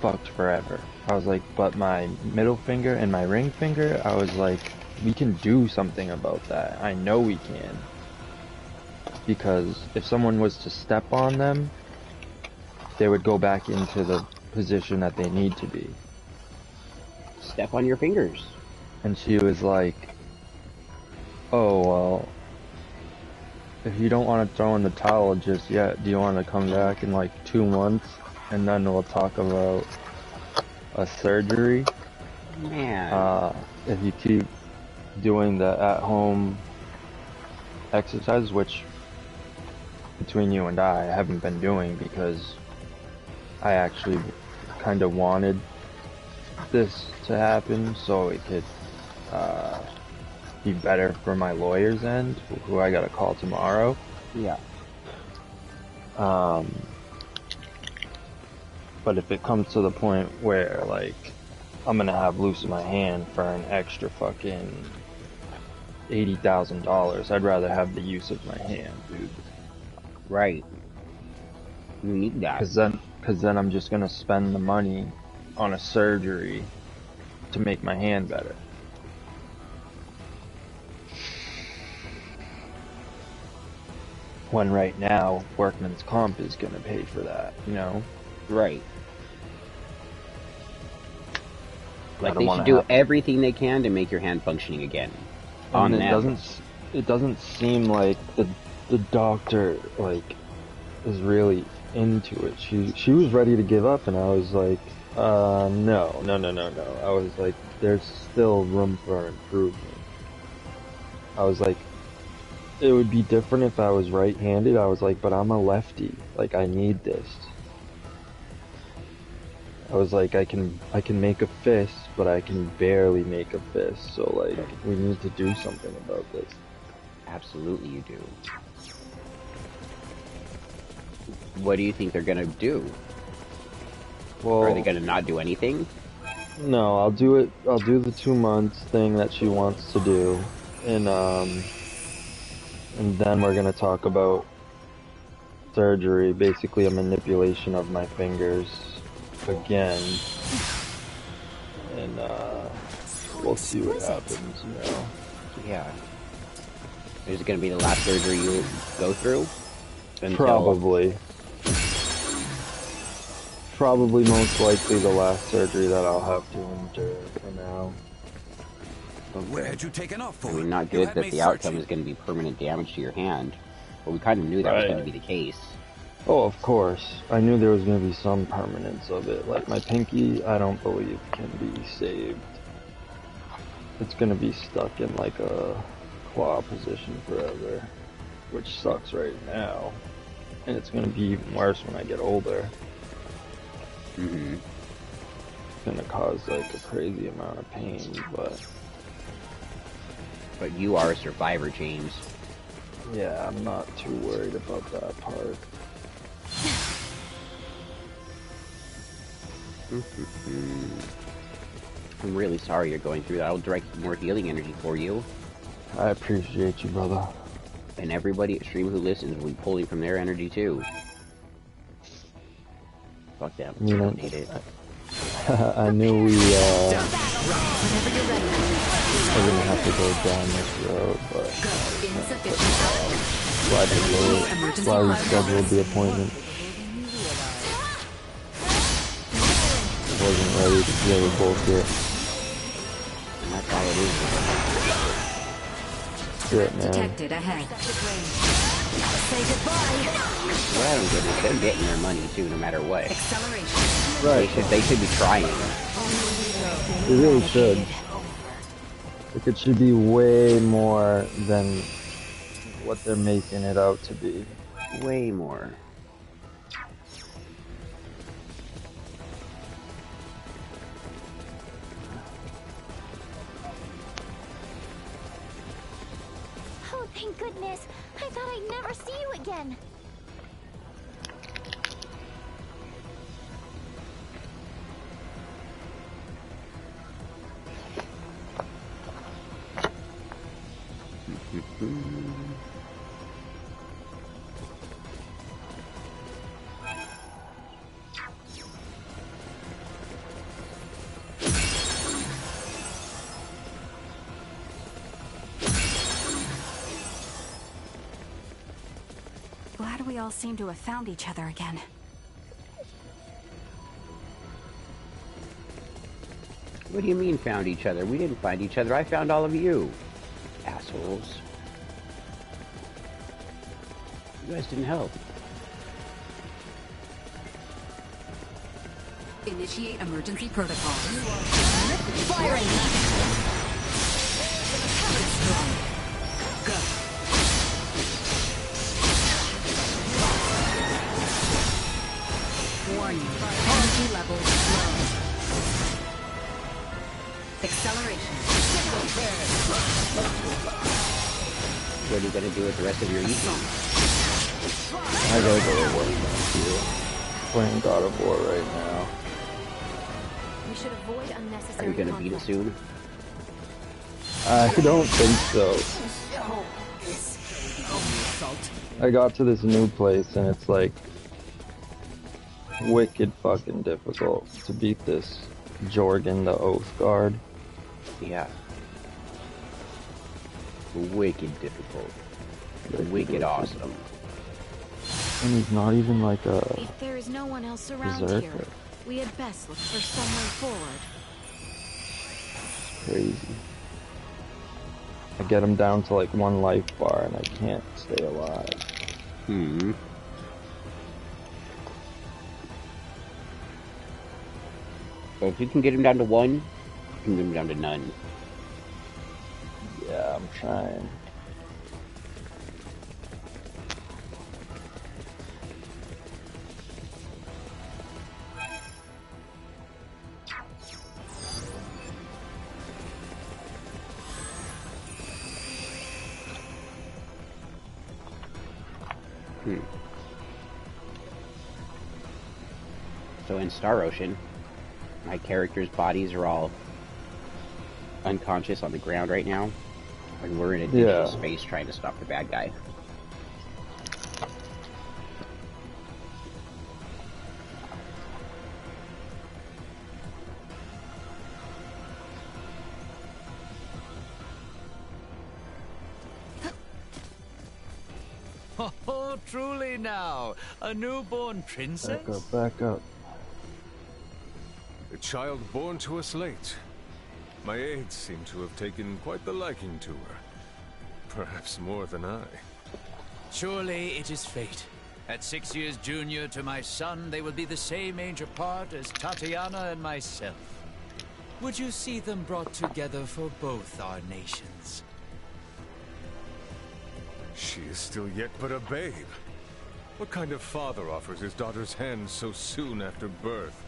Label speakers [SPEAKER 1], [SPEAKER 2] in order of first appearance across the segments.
[SPEAKER 1] fucked forever. I was like, but my middle finger and my ring finger, I was like, we can do something about that. I know we can. Because if someone was to step on them, they would go back into the position that they need to be.
[SPEAKER 2] Step on your fingers.
[SPEAKER 1] And she was like, oh, well, if you don't want to throw in the towel just yet, do you want to come back in like 2 months? And then we'll talk about a surgery.
[SPEAKER 2] Man.
[SPEAKER 1] If you keep doing the at-home exercises, which between you and I haven't been doing because I actually kind of wanted this to happen so it could be better for my lawyer's end, who I got to call tomorrow.
[SPEAKER 2] Yeah.
[SPEAKER 1] But if it comes to the point where, like, I'm gonna have loose in my hand for an extra fucking $80,000, I'd rather have the use of my hand, dude.
[SPEAKER 2] Right. You need that.
[SPEAKER 1] Cause then I'm just gonna spend the money on a surgery to make my hand better. When right now, workman's comp is gonna pay for that, you know?
[SPEAKER 2] Right. Like, they should do everything they can to make your hand functioning again.
[SPEAKER 1] And it doesn't seem like the doctor, like, is really into it. She was ready to give up, and I was like, no. I was like, there's still room for improvement. I was like, it would be different if I was right-handed. I was like, but I'm a lefty. Like, I need this. I was like, I can make a fist, but I can barely make a fist. So, like, we need to do something about this.
[SPEAKER 2] Absolutely you do. What do you think they're gonna do?
[SPEAKER 1] Well,
[SPEAKER 2] are they gonna not do anything?
[SPEAKER 1] No, I'll do it. I'll do the 2 months thing that she wants to do, and then we're gonna talk about surgery, basically a manipulation of my fingers again, and we'll see what happens, you know.
[SPEAKER 2] Yeah. Is it gonna be the last surgery you go through?
[SPEAKER 1] Probably most likely the last surgery that I'll have to endure for now.
[SPEAKER 3] Where had you taken off for?
[SPEAKER 2] I mean, not good that the outcome is going to be permanent damage to your hand, but we kind of knew that was going to be the case.
[SPEAKER 1] Oh, of course. I knew there was going to be some permanence of it. Like, my pinky, I don't believe can be saved. It's going to be stuck in, like, a claw position forever, which sucks right now. And it's going to be even worse when I get older.
[SPEAKER 2] Mm-hmm.
[SPEAKER 1] It's going to cause, like, a crazy amount of pain, but
[SPEAKER 2] you are a survivor, James.
[SPEAKER 1] Yeah, I'm not too worried about that part.
[SPEAKER 2] I'm really sorry you're going through that. I'll direct more healing energy for you.
[SPEAKER 1] I appreciate you, brother.
[SPEAKER 2] And everybody at stream who listens will be pulling from their energy too. Fuck them. I don't need it.
[SPEAKER 1] I knew we are gonna have to go down this road, but why we scheduled the appointment. Wasn't ready to deal with bullshit.
[SPEAKER 2] And that's all it is.
[SPEAKER 1] Shit, man.
[SPEAKER 4] Detected ahead. Say goodbye.
[SPEAKER 2] Well, I don't get it. They're getting their money too, no matter what.
[SPEAKER 4] Acceleration.
[SPEAKER 1] Right.
[SPEAKER 2] They should be trying.
[SPEAKER 1] They really should. Like, it should be way more than what they're making it out to be.
[SPEAKER 2] Way more.
[SPEAKER 5] Oh, thank goodness. I thought I'd never see you again.
[SPEAKER 4] We all seem to have found each other again.
[SPEAKER 2] What do you mean found each other? We didn't find each other. I found all of you. Assholes. You guys didn't help.
[SPEAKER 4] Initiate emergency protocol. Firing! Go. Warning. Energy levels low. Acceleration.
[SPEAKER 2] What are you gonna do with the rest of your evening?
[SPEAKER 1] I gotta go to work now, too. Playing God of War right now.
[SPEAKER 5] We should avoid
[SPEAKER 2] Are
[SPEAKER 5] unnecessary
[SPEAKER 2] you gonna beat it soon?
[SPEAKER 1] I don't think so. I got to this new place and it's like wicked fucking difficult to beat this Jorgen the Oath Guard.
[SPEAKER 2] Yeah. Wicked difficult. Wicked awesome.
[SPEAKER 1] And he's not even like a
[SPEAKER 5] If there is no one else around
[SPEAKER 1] berserker.
[SPEAKER 5] here, we had best look for some way forward.
[SPEAKER 1] Crazy. I get him down to like 1 life bar and I can't stay alive.
[SPEAKER 2] Hmm. So if you can get him down to 1, you can get him down to none.
[SPEAKER 1] Yeah, I'm trying.
[SPEAKER 2] So in Star Ocean, my characters' bodies are all unconscious on the ground right now, and we're in a digital space trying to stop the bad guy.
[SPEAKER 6] Oh, truly now, a newborn princess?
[SPEAKER 1] Back up, back up.
[SPEAKER 7] A child born to us late. My aides seem to have taken quite the liking to her. Perhaps more than I.
[SPEAKER 6] Surely it is fate. At 6 years junior to my son, they will be the same age apart as Tatiana and myself. Would you see them brought together for both our nations?
[SPEAKER 7] She is still yet but a babe. What kind of father offers his daughter's hand so soon after birth?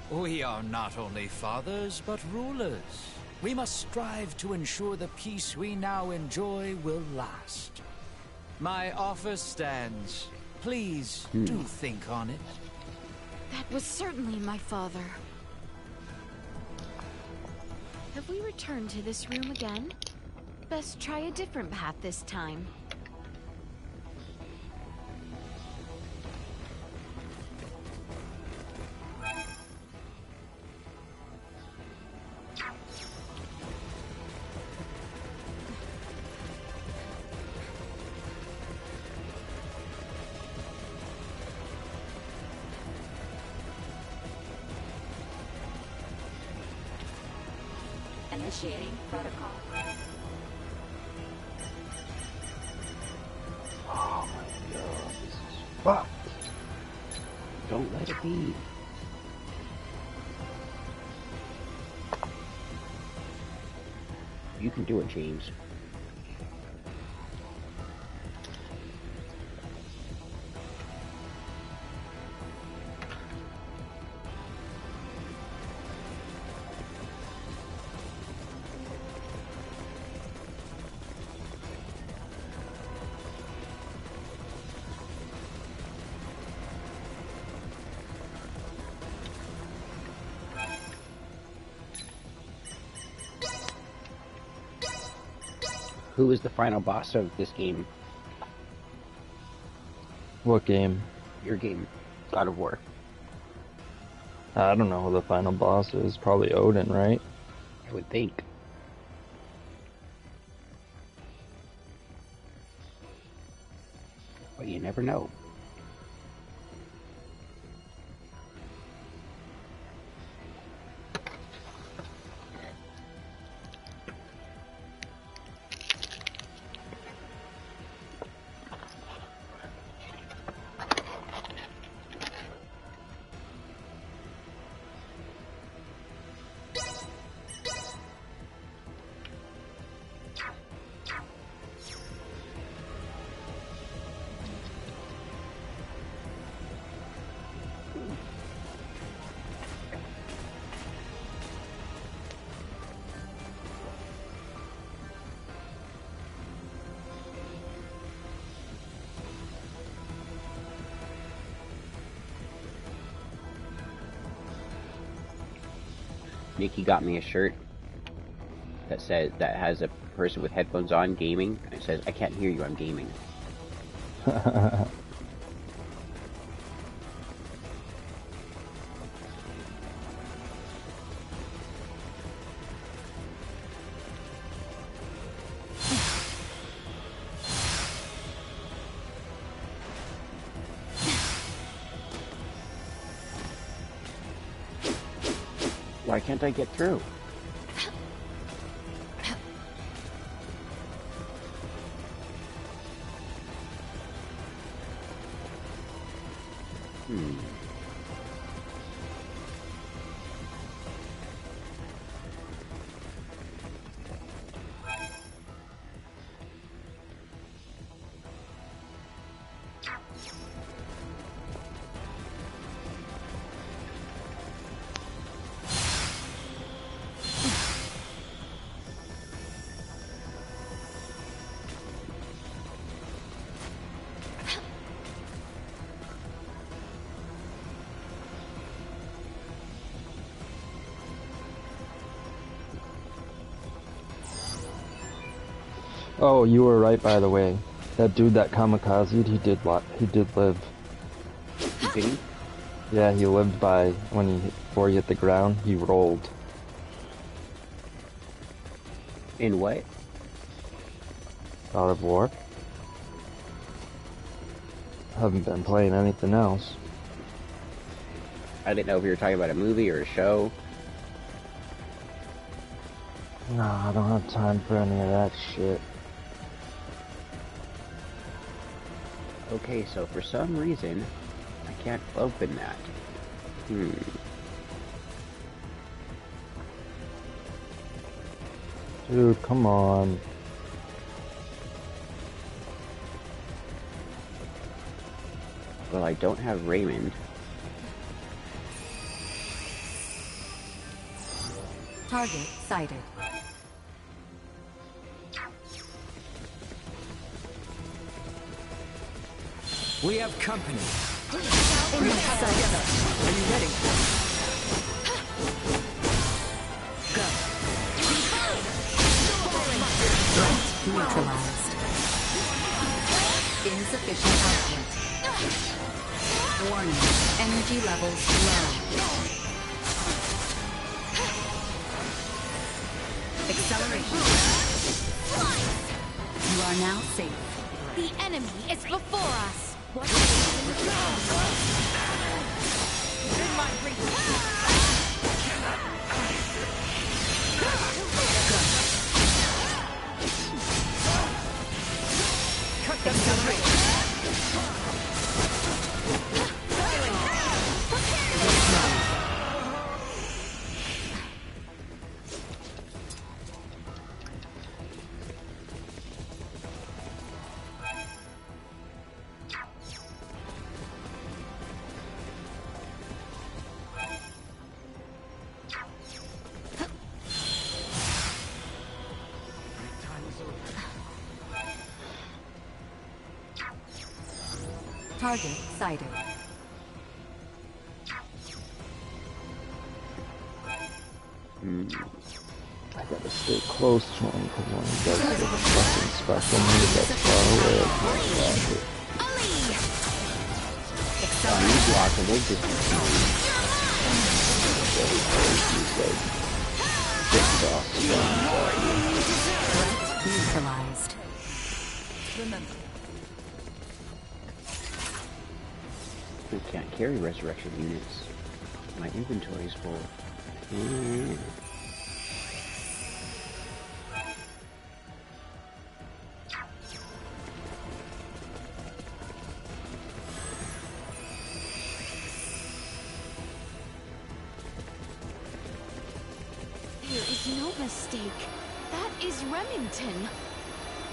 [SPEAKER 6] We are not only fathers, but rulers. We must strive to ensure the peace we now enjoy will last. My offer stands. Please do think on it.
[SPEAKER 5] That was certainly my father. Have we returned to this room again? Best try a different path this time.
[SPEAKER 4] Initiating protocol.
[SPEAKER 1] Oh my god, this is fucked.
[SPEAKER 2] Don't let it be. You can do it, James. Who is the final boss of this game?
[SPEAKER 1] What game?
[SPEAKER 2] Your game, God of War.
[SPEAKER 1] I don't know who the final boss is. Probably Odin, right?
[SPEAKER 2] I would think. But you never know. Nikki got me a shirt that has a person with headphones on gaming. And it says, "I can't hear you. I'm gaming." Why can't I get through?
[SPEAKER 1] Oh, you were right, by the way. That dude that kamikazed, he did live.
[SPEAKER 2] Did he?
[SPEAKER 1] Yeah, he lived by before he hit the ground, he rolled.
[SPEAKER 2] In what?
[SPEAKER 1] God of War. Haven't been playing anything else.
[SPEAKER 2] I didn't know if you were talking about a movie or a show.
[SPEAKER 1] No, I don't have time for any of that shit.
[SPEAKER 2] Okay, so for some reason, I can't open that.
[SPEAKER 1] Dude, come on.
[SPEAKER 2] Well, I don't have Raymond.
[SPEAKER 4] Target sighted.
[SPEAKER 6] We have company.
[SPEAKER 4] Image sighted.
[SPEAKER 6] Are you ready?
[SPEAKER 4] Go. Threat neutralized. Insufficient output. Warning. Energy levels low. Acceleration. You are now safe.
[SPEAKER 5] The enemy is before us. What? In my reach.
[SPEAKER 6] Cut them
[SPEAKER 4] Target sighted.
[SPEAKER 1] I gotta stay close to him because when he does the fucking special move that's far away, I can't block it.
[SPEAKER 2] You block a little bit.
[SPEAKER 4] Threat neutralized.
[SPEAKER 5] Remember.
[SPEAKER 2] I can't carry resurrection units. My inventory is full.
[SPEAKER 5] There is no mistake. That is Remington.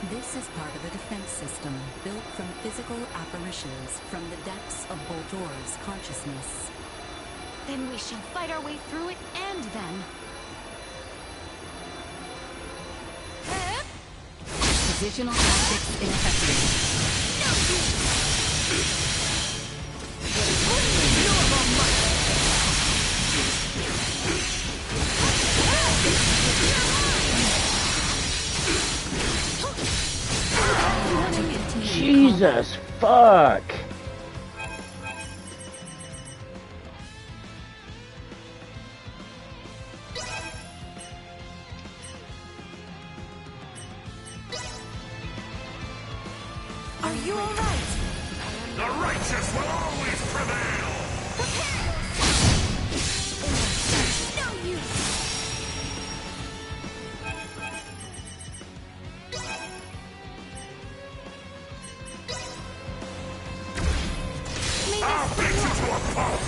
[SPEAKER 4] This is part of a defense system built from physical apparitions from the depths of Boltor's consciousness.
[SPEAKER 5] Then we shall fight our way through it and then.
[SPEAKER 4] Positional tactics ineffective.
[SPEAKER 2] Jesus, fuck!
[SPEAKER 5] Are you alright?
[SPEAKER 3] The righteous will always prevail!
[SPEAKER 5] No use!
[SPEAKER 3] I'll beat you to a pulp!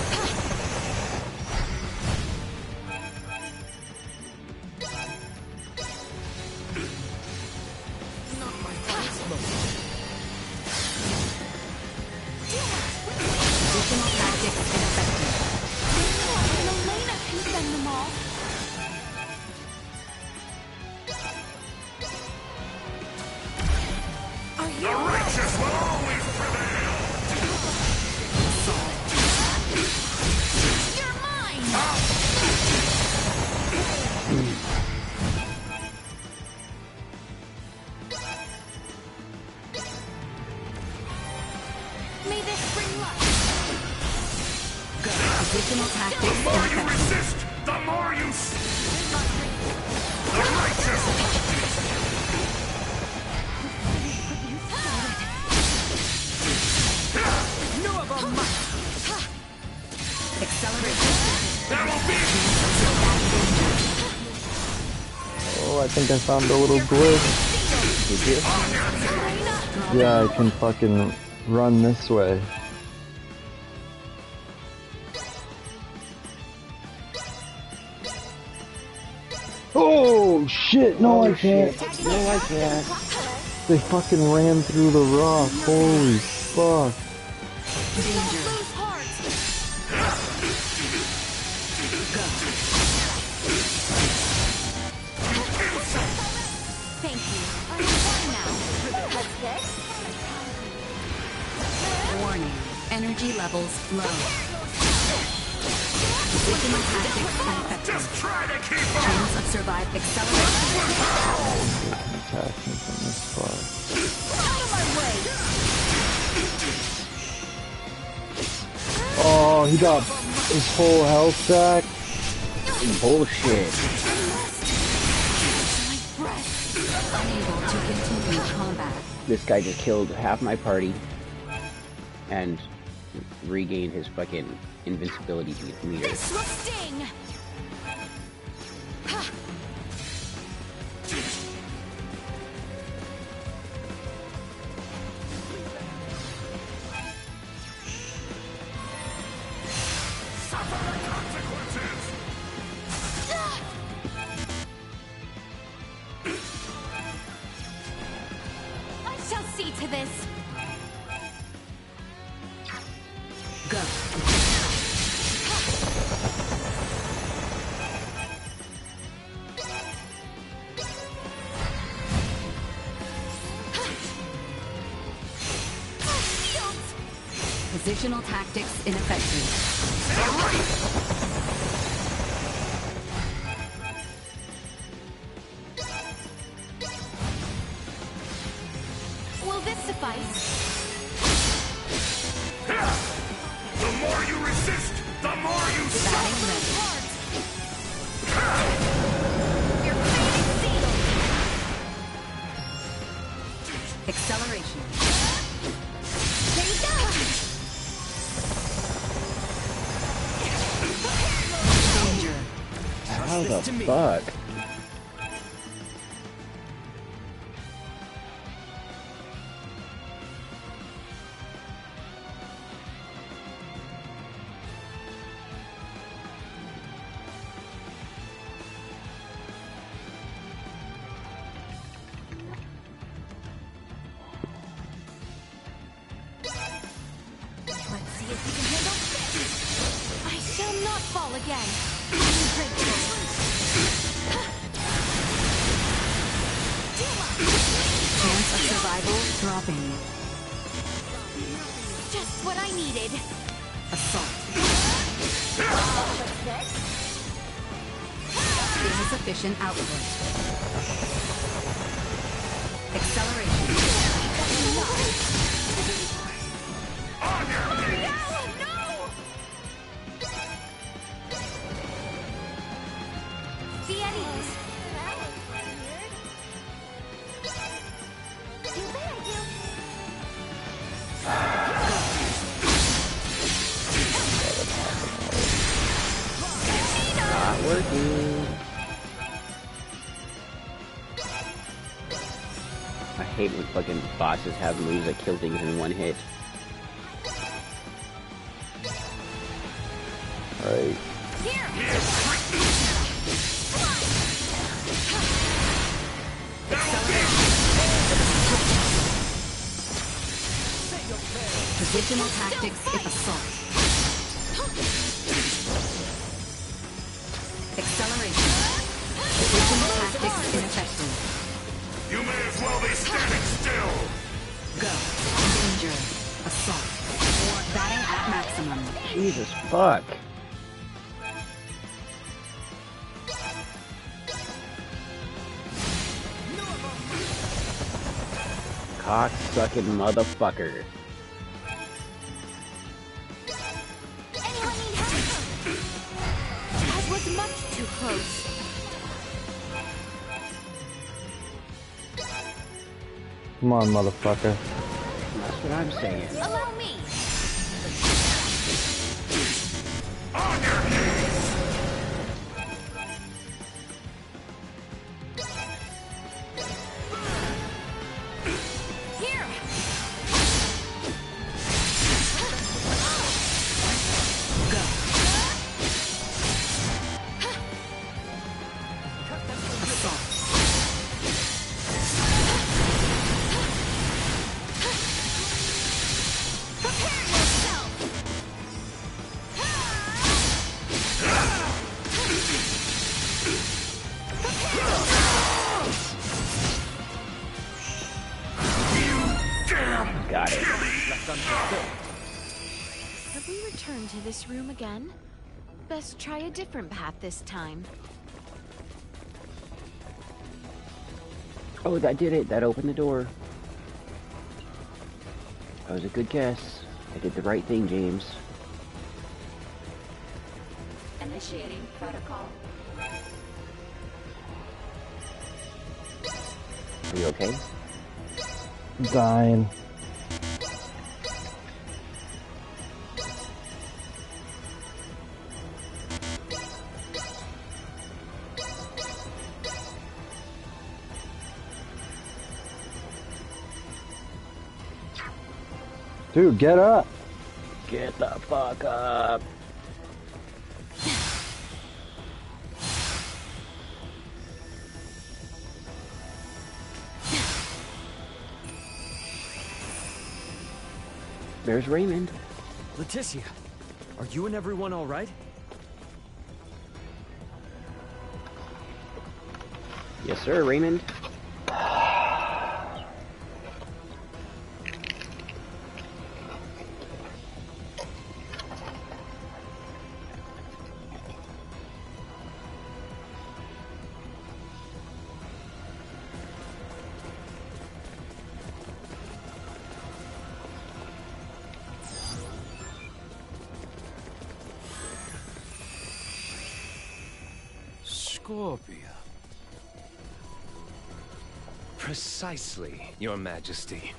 [SPEAKER 4] Additional tactics ineffective.
[SPEAKER 5] And Elena can send them all. Are you
[SPEAKER 3] The righteous will always prevail!
[SPEAKER 5] You're mine! May this bring luck.
[SPEAKER 4] Additional tactics
[SPEAKER 3] The more you
[SPEAKER 4] ineffective.
[SPEAKER 3] resist, the more you... The righteous!
[SPEAKER 4] Acceleration.
[SPEAKER 3] There will be...
[SPEAKER 1] Oh, I think I found a little glitch.
[SPEAKER 2] Did you?
[SPEAKER 1] Yeah, I can fucking run this way. Oh shit! No, I can't.
[SPEAKER 2] No, I can't.
[SPEAKER 1] They fucking ran through the rock. Holy fuck!
[SPEAKER 4] Danger.
[SPEAKER 5] Lose heart. Thank you. Are you fine now? Let's pick.
[SPEAKER 4] Warning. Energy levels low. Additional tactics ineffective.
[SPEAKER 3] Just try to keep up!
[SPEAKER 4] Chance of survive. Acceleration.
[SPEAKER 1] Attack me from this far.
[SPEAKER 5] Out of my way.
[SPEAKER 1] Oh, he got his whole health back.
[SPEAKER 2] Bullshit.
[SPEAKER 4] Unable to continue combat.
[SPEAKER 2] This guy just killed half my party and regained his fucking invincibility meter.
[SPEAKER 5] This will sting.
[SPEAKER 3] Suffer the consequences!
[SPEAKER 5] I shall see to this.
[SPEAKER 4] Go. Positional tactics ineffective.
[SPEAKER 5] Will this suffice?
[SPEAKER 3] The more you resist, the more you
[SPEAKER 4] Batting
[SPEAKER 3] suffer!
[SPEAKER 4] ready.
[SPEAKER 5] Your fate is sealed.
[SPEAKER 4] Acceleration.
[SPEAKER 5] There you go.
[SPEAKER 4] Danger.
[SPEAKER 2] How the fuck?
[SPEAKER 5] Let's see if you can handle this. I shall not fall again. I'm grateful.
[SPEAKER 4] Chance of survival dropping.
[SPEAKER 5] Just what I needed.
[SPEAKER 4] Assault. Insufficient output. Acceleration.
[SPEAKER 5] The Eddies. Too bad,
[SPEAKER 2] Not working. I hate when fucking bosses have moves that kill things in one hit.
[SPEAKER 1] Right.
[SPEAKER 4] Provisional tactics if assault. Acceleration. Provisional tactics ineffective.
[SPEAKER 3] You may as well be standing still!
[SPEAKER 4] Go. Danger. Assault. Batting at maximum.
[SPEAKER 2] Jesus fuck. Cock-sucking motherfucker.
[SPEAKER 5] anyone need help? That was much too close.
[SPEAKER 1] Come on, motherfucker.
[SPEAKER 2] That's what I'm saying.
[SPEAKER 5] Allow me.
[SPEAKER 3] On your knees!
[SPEAKER 5] Here. Prepare yourself.
[SPEAKER 2] Got it.
[SPEAKER 5] Have we returned to this room again? Best try a different path this time.
[SPEAKER 2] Oh, that did it. That opened the door. That was a good guess. I did the right thing, James.
[SPEAKER 5] Initiating protocol.
[SPEAKER 2] Are you okay?
[SPEAKER 1] Dying. Dude, get up!
[SPEAKER 2] Get the fuck up. There's Raymond.
[SPEAKER 8] Leticia, are you and everyone all right?
[SPEAKER 2] Yes, sir, Raymond.
[SPEAKER 7] Scorpia.
[SPEAKER 9] Precisely, Your Majesty.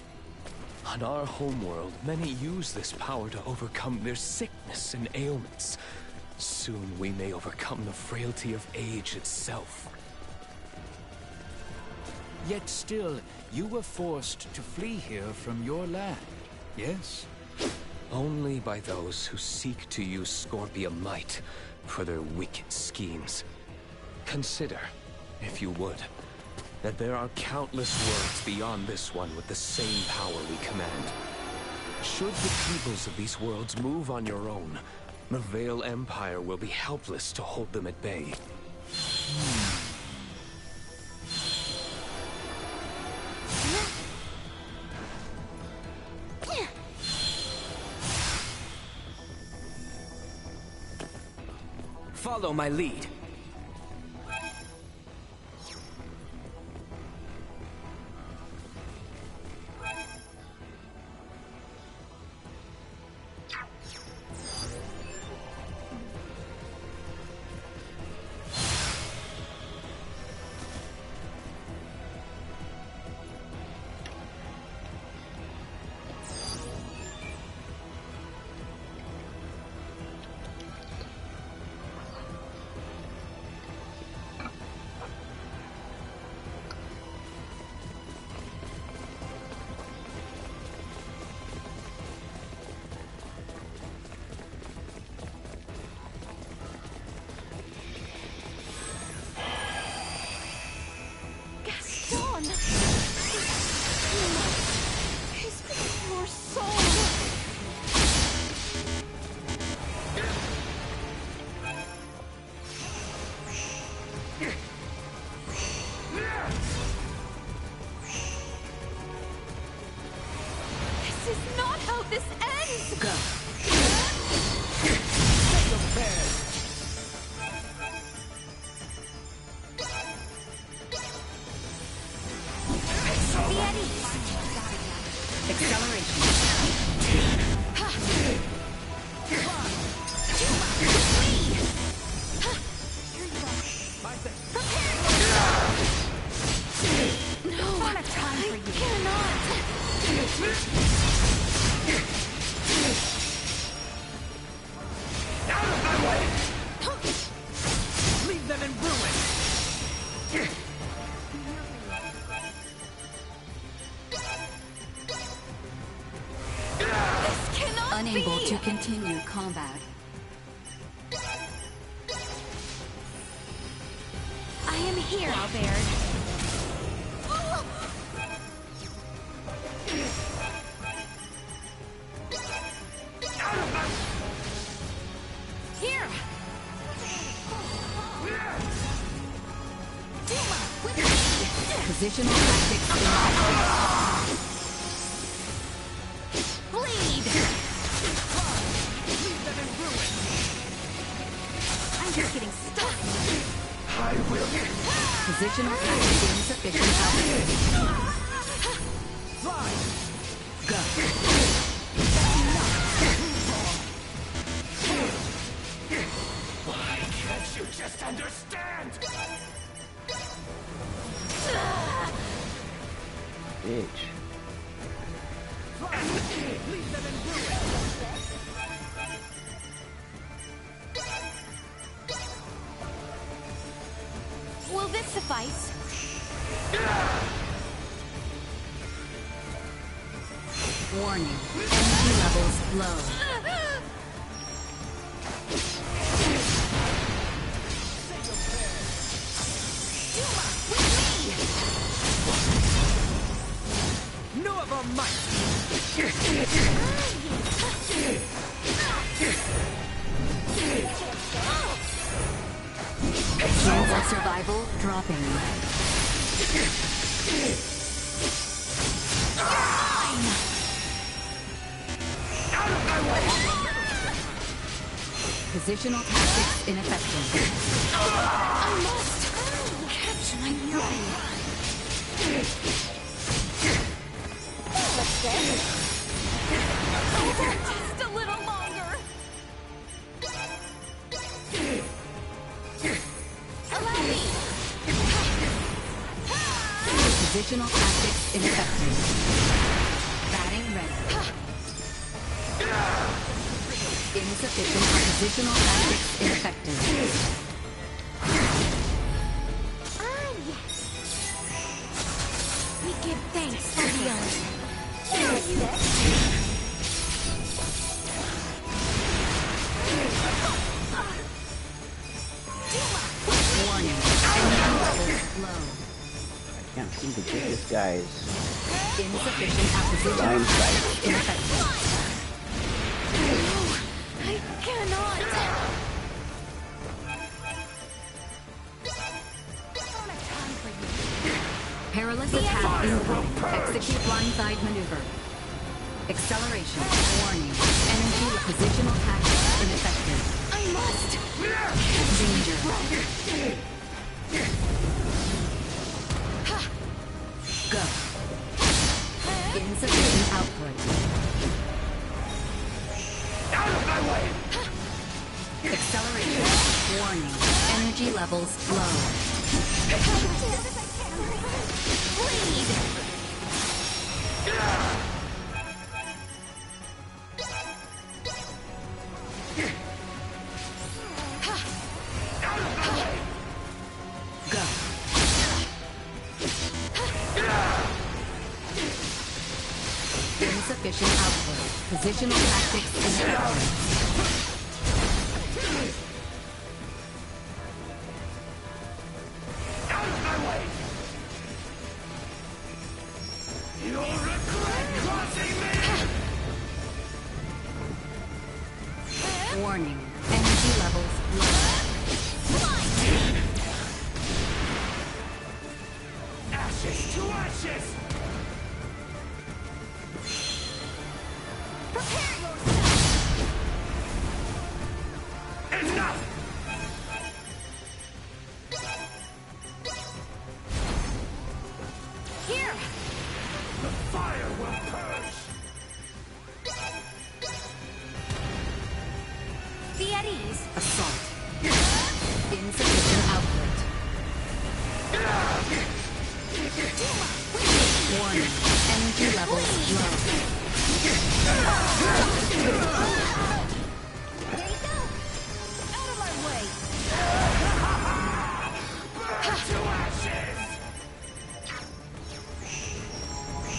[SPEAKER 9] On our homeworld, many use this power to overcome their sickness and ailments. Soon we may overcome the frailty of age itself.
[SPEAKER 6] Yet still, you were forced to flee here from your land, yes?
[SPEAKER 9] Only by those who seek to use Scorpia might for their wicked schemes. Consider, if you would, that there are countless worlds beyond this one with the same power we command. Should the peoples of these worlds move on your own, the Veil Empire will be helpless to hold them at bay.
[SPEAKER 8] Follow my lead.
[SPEAKER 5] on! His poor soul! This is not how this ends!
[SPEAKER 4] Go.
[SPEAKER 5] Be at ease.
[SPEAKER 4] Acceleration.
[SPEAKER 5] No, not a time for you. Cannot.
[SPEAKER 3] Out of my way!
[SPEAKER 8] Leave them in ruin!
[SPEAKER 5] This cannot
[SPEAKER 4] Unable
[SPEAKER 5] be.
[SPEAKER 4] to continue combat.
[SPEAKER 5] I am here, Albert. Here. Duma, with me.
[SPEAKER 4] Positional tactics ineffective.
[SPEAKER 5] Bleed.
[SPEAKER 8] Leave them in ruin!
[SPEAKER 5] I'm just getting stuck.
[SPEAKER 4] Positional tactics insufficient output.
[SPEAKER 8] Fly!
[SPEAKER 4] Go.
[SPEAKER 3] Why can't you just understand?
[SPEAKER 2] Bitch.
[SPEAKER 8] Leave them in ruin!
[SPEAKER 5] Will this suffice?
[SPEAKER 4] Warning. Energy levels low.
[SPEAKER 5] Duma, with me.
[SPEAKER 8] No of our might!
[SPEAKER 4] Chance of survival dropping. Positional tactics ineffective.
[SPEAKER 5] I must catch my breath. Just a little longer. Allow me.
[SPEAKER 4] Positional tactics ineffective. Batting ready. Insufficient positional tactics ineffective.
[SPEAKER 5] We give thanks for the element.
[SPEAKER 4] Warning. Energy levels low.
[SPEAKER 2] I can't seem to get this guy's
[SPEAKER 4] Insufficient positional
[SPEAKER 2] line sight.
[SPEAKER 4] tactics ineffective.
[SPEAKER 5] I cannot.
[SPEAKER 4] Perilous attack incoming. Execute blindside maneuver. Acceleration. Warning. Energy positional tactics ineffective.
[SPEAKER 5] I must.
[SPEAKER 4] Danger. Go. Insufficient output.
[SPEAKER 3] Out of my way!
[SPEAKER 4] Acceleration. Warning. Energy levels low.
[SPEAKER 5] Bleed.
[SPEAKER 4] Go. Insufficient output. Positional tactics ineffective. Warning. Energy levels low.
[SPEAKER 5] There you go! Out of my way!
[SPEAKER 3] Burn to ashes!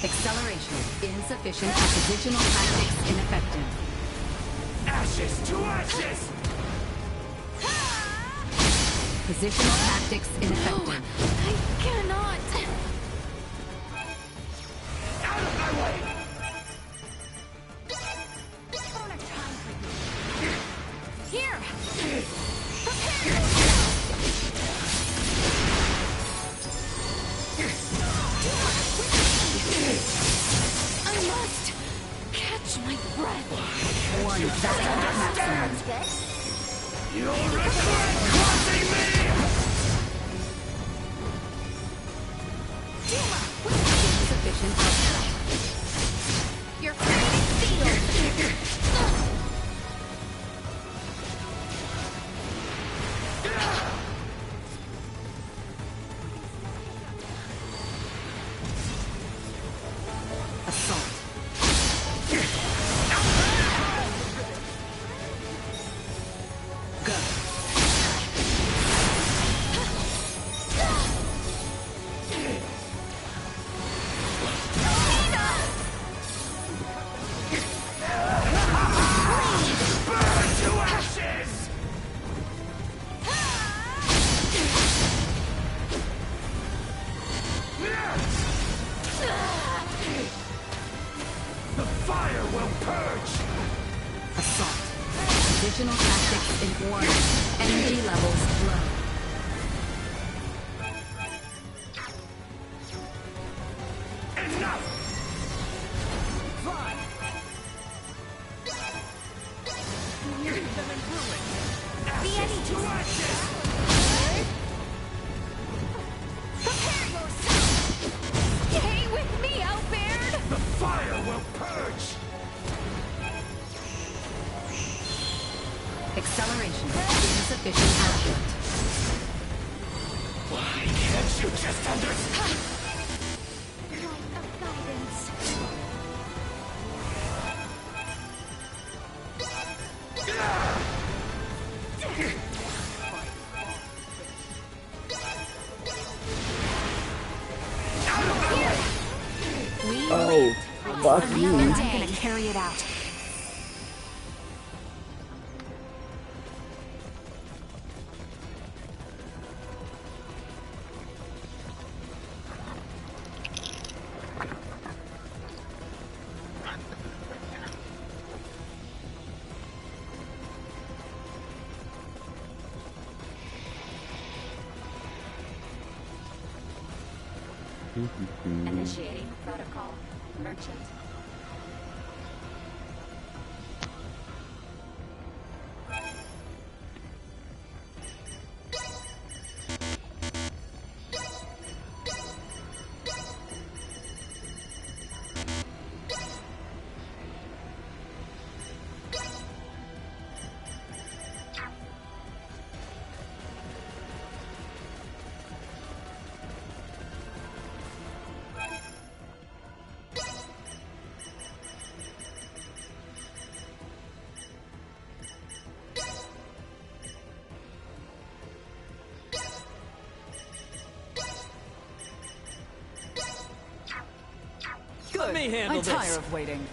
[SPEAKER 4] Acceleration insufficient. Positional tactics ineffective.
[SPEAKER 3] Ashes to ashes!
[SPEAKER 4] Positional tactics ineffective.
[SPEAKER 5] I cannot!
[SPEAKER 3] Out of my way!
[SPEAKER 5] I don't have time for you. Here! Prepare yourself! I must catch my breath.
[SPEAKER 4] Warning. Vacuum maximum.
[SPEAKER 5] Good?
[SPEAKER 3] You'll regret crossing me!
[SPEAKER 4] Insufficient output.
[SPEAKER 5] Your fate sealed!
[SPEAKER 4] Assault. Go.
[SPEAKER 3] Burn to ashes! The fire will purge!
[SPEAKER 4] Assault. Additional tactics in warning. Energy levels low.
[SPEAKER 3] Enough! Ashes to ashes!
[SPEAKER 5] Prepare yourself! Stay with me, Outbeard!
[SPEAKER 3] The fire will purge!
[SPEAKER 4] Acceleration. Insufficient output.
[SPEAKER 3] Why can't you just understand?
[SPEAKER 5] Light of guidance.
[SPEAKER 1] Oh, fuck you.
[SPEAKER 5] I'm gonna carry it out. Initiating protocol. Merchant.
[SPEAKER 8] Let me handle
[SPEAKER 6] I
[SPEAKER 8] this.
[SPEAKER 6] tire of waiting.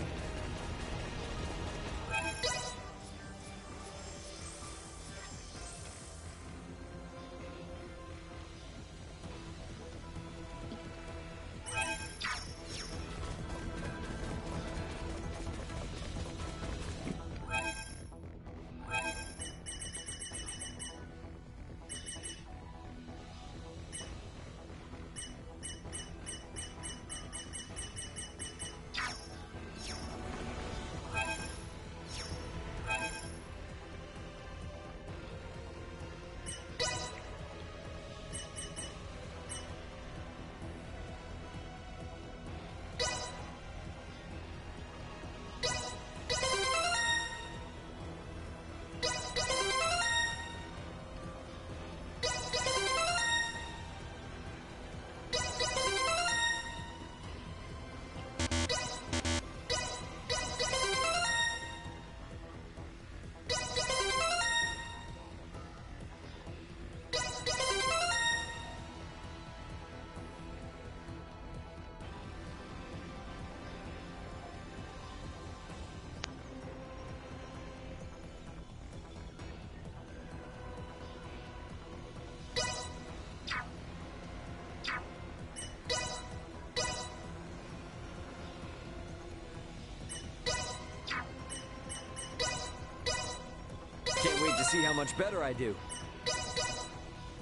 [SPEAKER 8] how much better I do.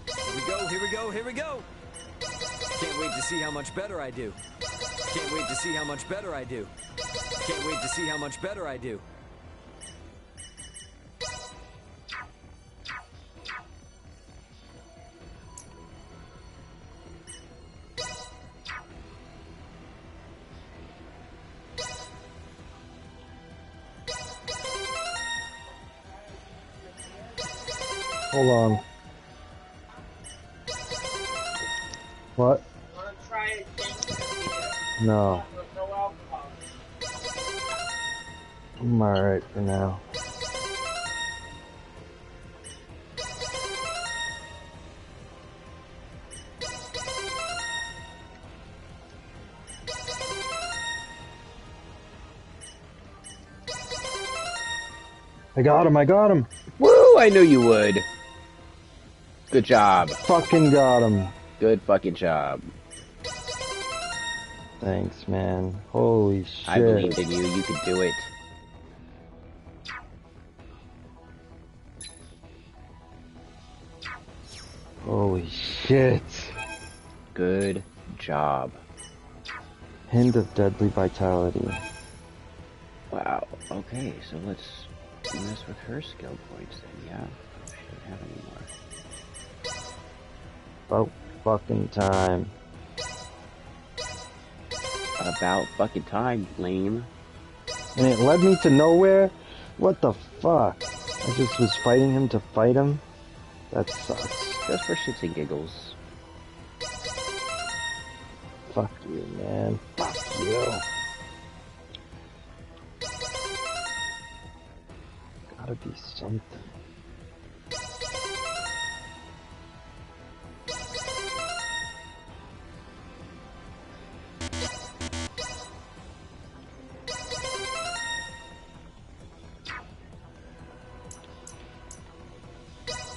[SPEAKER 8] Here we go, here we go, here we go! Can't wait to see how much better I do. Can't wait to see how much better I do. Can't wait to see how much better I do.
[SPEAKER 1] Hold on. What? No. I'm alright for now. I got him, I got him!
[SPEAKER 2] Woo! I knew you would. Good job.
[SPEAKER 1] Fucking got him.
[SPEAKER 2] Good fucking job.
[SPEAKER 1] Thanks, man. Holy shit.
[SPEAKER 2] I believed in you. You could do it.
[SPEAKER 1] Holy shit.
[SPEAKER 2] Good job.
[SPEAKER 1] Hint of deadly vitality.
[SPEAKER 2] Wow. Okay, so let's mess with her skill points then, yeah? I don't have any more.
[SPEAKER 1] About fucking time.
[SPEAKER 2] About fucking time, lame.
[SPEAKER 1] And it led me to nowhere? What the fuck? I just was fighting him to fight him? That sucks.
[SPEAKER 2] Just for shits and giggles.
[SPEAKER 1] Fuck you, man. Fuck you. Gotta be something.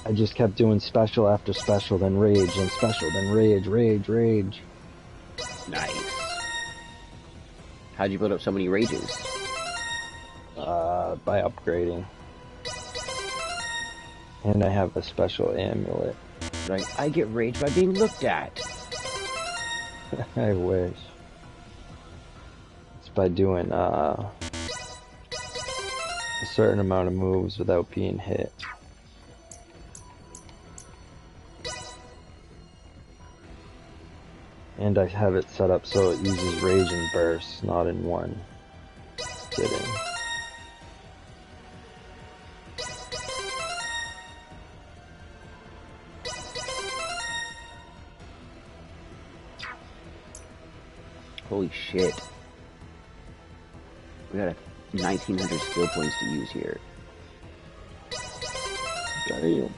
[SPEAKER 1] I just kept doing special after special, then rage, then special, then rage, rage, rage.
[SPEAKER 2] Nice. How'd you build up so many rages?
[SPEAKER 1] By upgrading. And I have a special amulet.
[SPEAKER 2] Like, I get rage by being looked at.
[SPEAKER 1] I wish. It's by doing, a certain amount of moves without being hit. And I have it set up so it uses rage and bursts, not in one sitting.
[SPEAKER 2] Holy shit. We got 1,900 skill points to use here.
[SPEAKER 1] Damn.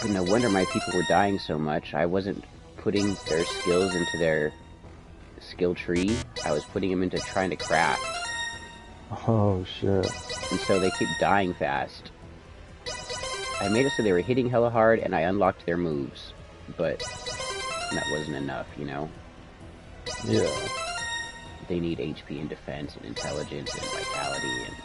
[SPEAKER 2] No wonder my people were dying so much. I wasn't putting their skills into their skill tree. I was putting them into trying to craft.
[SPEAKER 1] Oh shit.
[SPEAKER 2] And so they keep dying fast. I made it so they were hitting hella hard and I unlocked their moves. But that wasn't enough, you know?
[SPEAKER 1] Yeah.
[SPEAKER 2] They need HP and defense and intelligence and vitality and...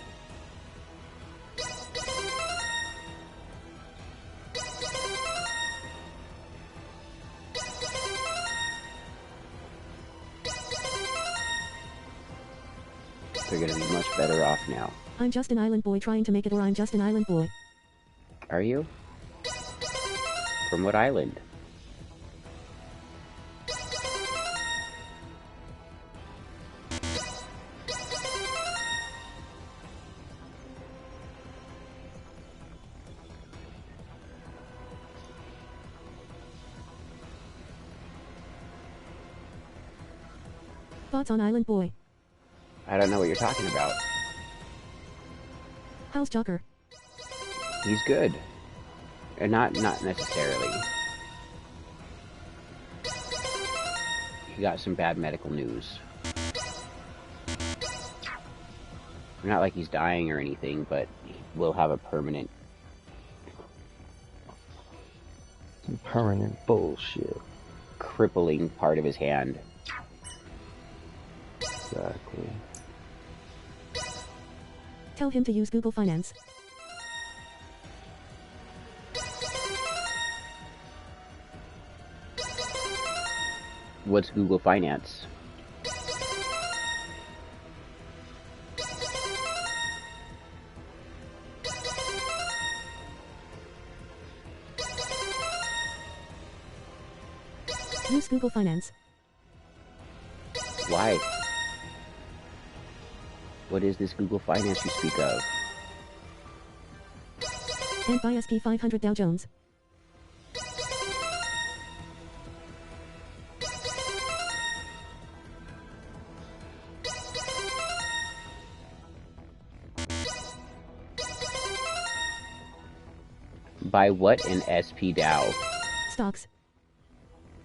[SPEAKER 2] They're gonna be much better off now.
[SPEAKER 10] I'm just an island boy trying to make it, or I'm just an island boy.
[SPEAKER 2] Are you? From what island?
[SPEAKER 10] Thoughts on island boy?
[SPEAKER 2] I don't know what you're talking about.
[SPEAKER 10] How's Jocker?
[SPEAKER 2] He's good. Not necessarily. he got some bad medical news. Not like he's dying or anything, but he will have a permanent
[SPEAKER 1] bullshit.
[SPEAKER 2] Crippling part of his hand.
[SPEAKER 1] Exactly.
[SPEAKER 10] Tell him to use Google Finance.
[SPEAKER 2] What's Google Finance?
[SPEAKER 10] Use Google Finance.
[SPEAKER 2] Why? What is this Google Finance you speak of?
[SPEAKER 10] And buy SP 500 Dow Jones.
[SPEAKER 2] Buy what in SP Dow?
[SPEAKER 10] Stocks.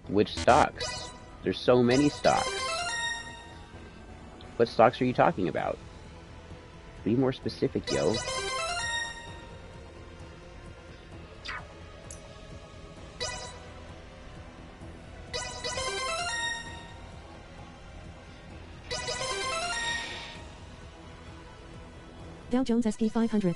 [SPEAKER 2] Which stocks? There's so many stocks. What stocks are you talking about? Be more specific, yo.
[SPEAKER 10] Dow Jones SP 500.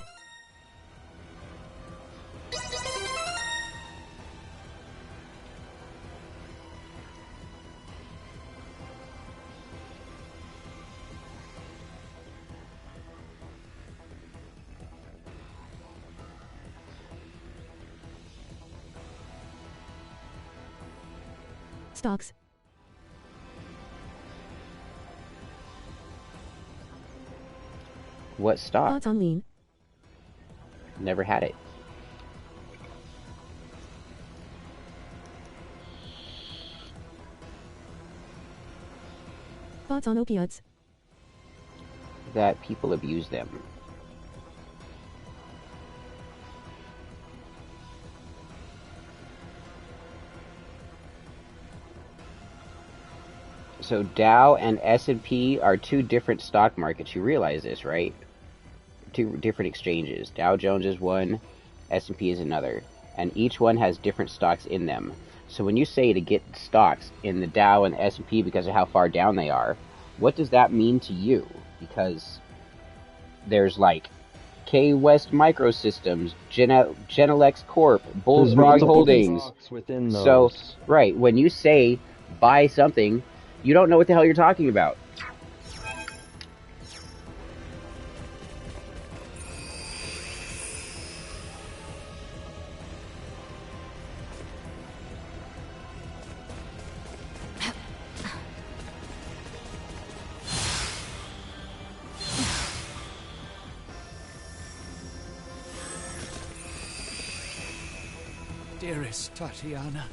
[SPEAKER 10] Stocks.
[SPEAKER 2] What stock?
[SPEAKER 10] Thoughts on lean?
[SPEAKER 2] Never had it.
[SPEAKER 10] Thoughts on opioids?
[SPEAKER 2] That people abuse them. So Dow and S&P are two different stock markets. You realize this, right? Two different exchanges. Dow Jones is one, S&P is another. And each one has different stocks in them. So when you say to get stocks in the Dow and the S&P because of how far down they are, what does that mean to you? Because there's like K West Microsystems, Genelex Corp, Bullfrog Holdings.
[SPEAKER 1] Within those.
[SPEAKER 2] So, right, when you say buy something, you don't know what the hell you're talking about.
[SPEAKER 6] Dearest Tatiana,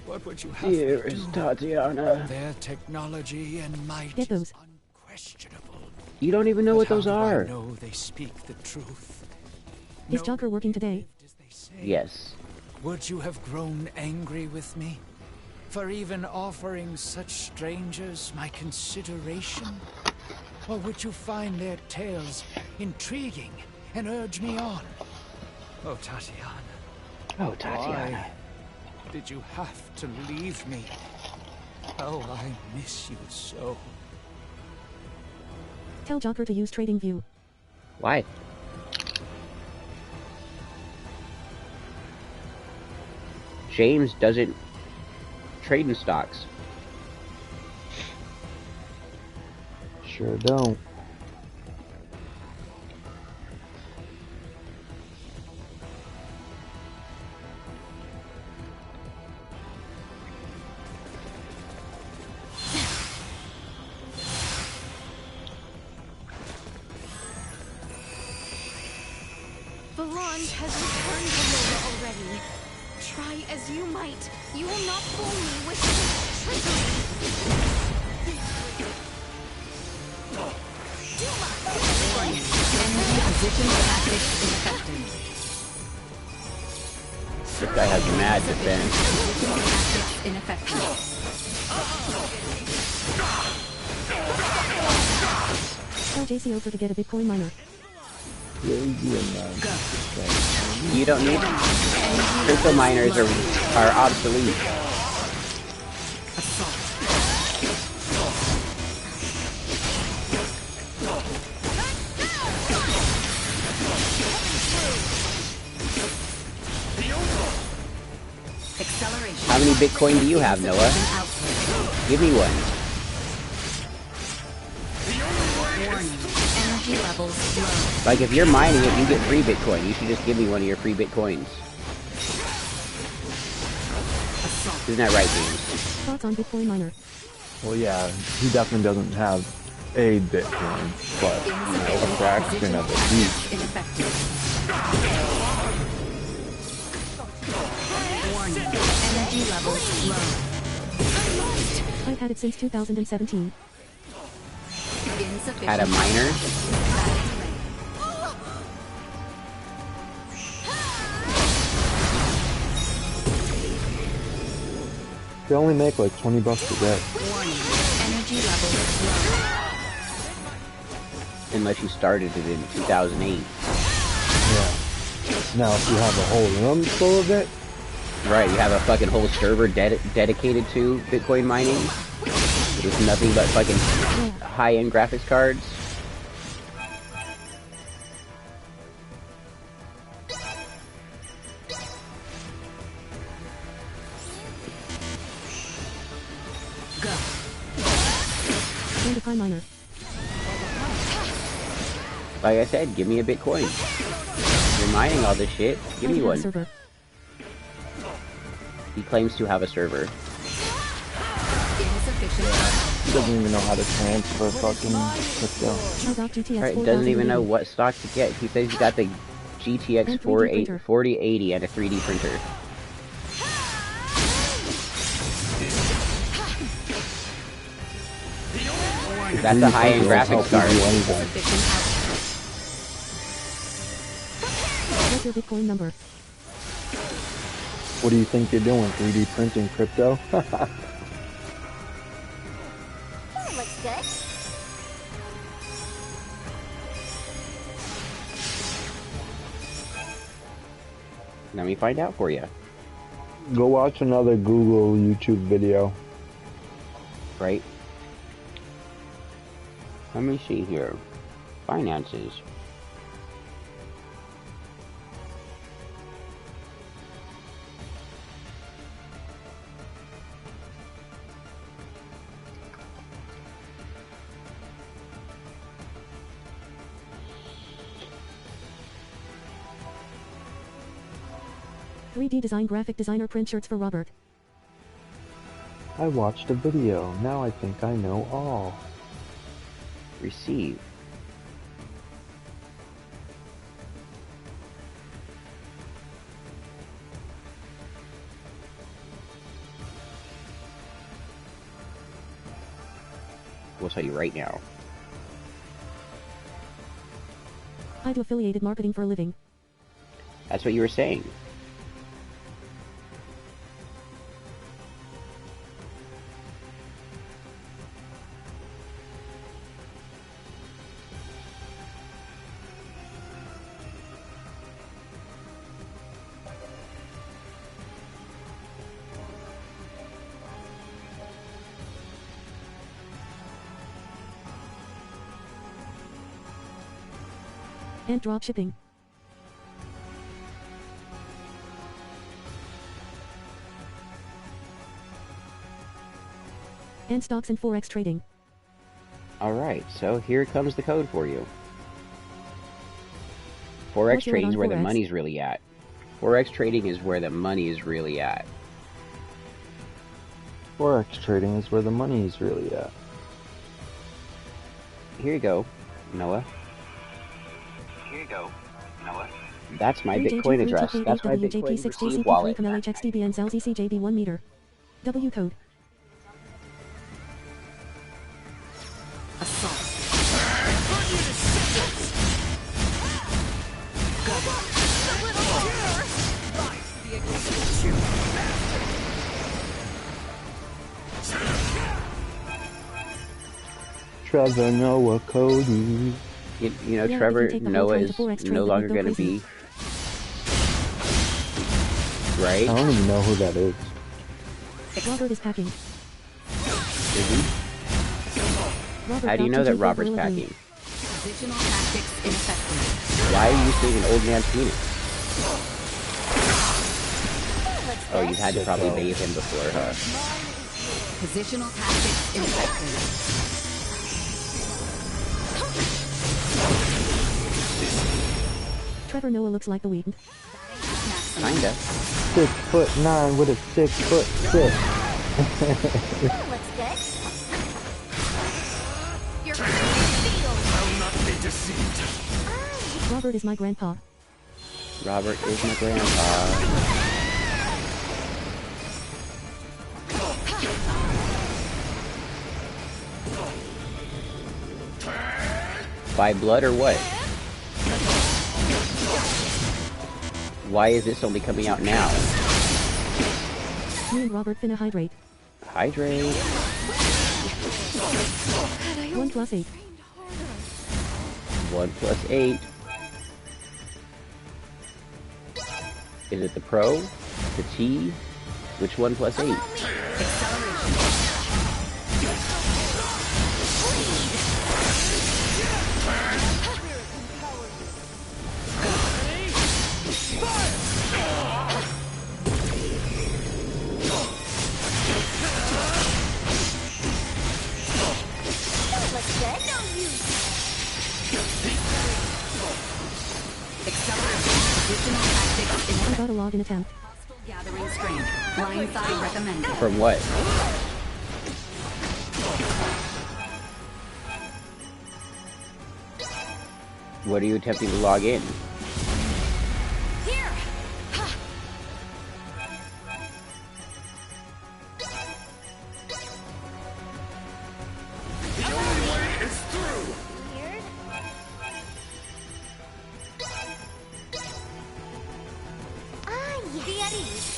[SPEAKER 6] what would you have
[SPEAKER 2] Dearest
[SPEAKER 6] to do?
[SPEAKER 2] Tatiana.
[SPEAKER 6] Their technology and might
[SPEAKER 10] Get those.
[SPEAKER 6] is unquestionable.
[SPEAKER 2] You don't even know
[SPEAKER 6] But
[SPEAKER 2] what those
[SPEAKER 6] how do
[SPEAKER 2] are.
[SPEAKER 6] I know they speak the truth.
[SPEAKER 10] Is
[SPEAKER 6] No
[SPEAKER 10] Joker working today?
[SPEAKER 6] lived as they say.
[SPEAKER 2] Yes.
[SPEAKER 6] Would you have grown angry with me for even offering such strangers my consideration? Or would you find their tales intriguing and urge me on? Oh, Tatiana.
[SPEAKER 2] Oh, Tatiana.
[SPEAKER 6] Why did you have to leave me? Oh, I miss you so.
[SPEAKER 10] Tell Joker to use TradingView.
[SPEAKER 2] Why? James doesn't trade in stocks.
[SPEAKER 1] Sure don't.
[SPEAKER 5] Valond has returned to Lola already. Try as you might, you will not fool me with this trickery.
[SPEAKER 2] This guy has mad defense.
[SPEAKER 4] Ineffective.
[SPEAKER 10] Tell JC over to get a Bitcoin miner.
[SPEAKER 2] You don't need crypto miners are obsolete.
[SPEAKER 4] Acceleration.
[SPEAKER 2] How many Bitcoin do you have, Noah? Give me one.
[SPEAKER 4] Warning. Energy levels low.
[SPEAKER 2] Like, if you're mining it, you get free Bitcoin. You should just give me one of your free Bitcoins. Isn't that right, James?
[SPEAKER 10] Thoughts on Bitcoin miner?
[SPEAKER 1] Well, yeah, he definitely doesn't have a Bitcoin, but a fraction of it.
[SPEAKER 4] Ineffective. Warning. Energy levels low.
[SPEAKER 10] I've had it since 2017.
[SPEAKER 4] Insufficient.
[SPEAKER 2] Had a miner?
[SPEAKER 1] They only make like $20 a day.
[SPEAKER 4] Warning. Energy levels low.
[SPEAKER 2] Unless you started it in 2008.
[SPEAKER 1] Yeah. Now, if you have a whole room full of it,
[SPEAKER 2] Right, you have a fucking whole server dedicated to Bitcoin mining with nothing but fucking high-end graphics cards.
[SPEAKER 4] Go.
[SPEAKER 10] And a Pi miner.
[SPEAKER 2] Like I said, give me a Bitcoin. You're mining all this shit. Give me one.
[SPEAKER 10] Server.
[SPEAKER 2] He claims to have a server.
[SPEAKER 1] he doesn't even know how to transfer fucking crypto.
[SPEAKER 10] Shelldock GTX
[SPEAKER 2] Right,
[SPEAKER 10] 4080.
[SPEAKER 2] doesn't even know what stock to get. He says he's got the GTX
[SPEAKER 10] And 3D printer.
[SPEAKER 2] 4080 and a 3D printer. That's a high-end graphics card.
[SPEAKER 10] What's your Bitcoin number?
[SPEAKER 1] What do you think you're doing? 3D printing crypto?
[SPEAKER 5] Looks good.
[SPEAKER 2] Let me find out for you.
[SPEAKER 1] Go watch another Google YouTube video.
[SPEAKER 2] Right? Let me see here. Finances.
[SPEAKER 10] .3D design graphic designer print shirts for Robert.
[SPEAKER 1] I watched a video. Now I think I know all.
[SPEAKER 2] Receive. We'll tell you right now.
[SPEAKER 10] I do affiliated marketing for a living.
[SPEAKER 2] That's what you were saying.
[SPEAKER 10] And drop shipping. And stocks and Forex trading.
[SPEAKER 2] Alright, so here comes the code for you. Forex
[SPEAKER 10] What's your
[SPEAKER 2] trading is
[SPEAKER 10] on
[SPEAKER 2] where the
[SPEAKER 10] Forex?
[SPEAKER 2] money's really at. Forex trading is where the money is really at.
[SPEAKER 1] Forex trading is where the money is really at.
[SPEAKER 2] Here you go, Noah. Here you go, Noah. That's my Bitcoin address. That's my Bitcoin receive wallet.
[SPEAKER 10] HXDBN ZCJB 1 meter. W code.
[SPEAKER 1] Trevor, Noah, Cody.
[SPEAKER 2] You know,
[SPEAKER 10] Yeah,
[SPEAKER 2] Trevor,
[SPEAKER 10] if you take the whole
[SPEAKER 2] Noah
[SPEAKER 10] time
[SPEAKER 2] is
[SPEAKER 10] to 4x trade,
[SPEAKER 2] no
[SPEAKER 10] then
[SPEAKER 2] longer
[SPEAKER 10] you'd go
[SPEAKER 2] going to
[SPEAKER 10] crazy.
[SPEAKER 2] be. Right?
[SPEAKER 1] I don't even know who that is.
[SPEAKER 10] Robert is packing.
[SPEAKER 2] Is he?
[SPEAKER 10] Robert
[SPEAKER 2] How do you
[SPEAKER 10] got
[SPEAKER 2] know that
[SPEAKER 10] TJ
[SPEAKER 2] Robert's
[SPEAKER 10] Gorilla Glue.
[SPEAKER 2] packing?
[SPEAKER 4] Positional tactics ineffective.
[SPEAKER 2] Why are you seeing an old man's penis? Oh, you've had to probably bathe him before, huh?
[SPEAKER 4] Positional tactics ineffective.
[SPEAKER 10] Trevor Noah looks like the weed.
[SPEAKER 2] Kinda.
[SPEAKER 1] 6'9" with a 6'6".
[SPEAKER 5] Looks good. Your field.
[SPEAKER 3] I'll not be deceived.
[SPEAKER 10] Robert is my grandpa.
[SPEAKER 2] Robert is my grandpa. By blood or what? Why is this only coming out now?
[SPEAKER 10] Me and Robert finna hydrate.
[SPEAKER 2] Hydrate.
[SPEAKER 10] 1 plus 8.
[SPEAKER 2] 1 plus 8. Is it the Pro? The T? Which 1 plus 8?
[SPEAKER 5] Looks good. No use.
[SPEAKER 4] Positional tactics
[SPEAKER 10] I
[SPEAKER 4] ineffective.
[SPEAKER 10] got a login attempt.
[SPEAKER 4] Hostile gathering strength. Blindside recommended.
[SPEAKER 2] From what? What are you attempting to log in?
[SPEAKER 5] Here.
[SPEAKER 3] The only way is through.
[SPEAKER 5] Weird. Ah, yes. Be at ease.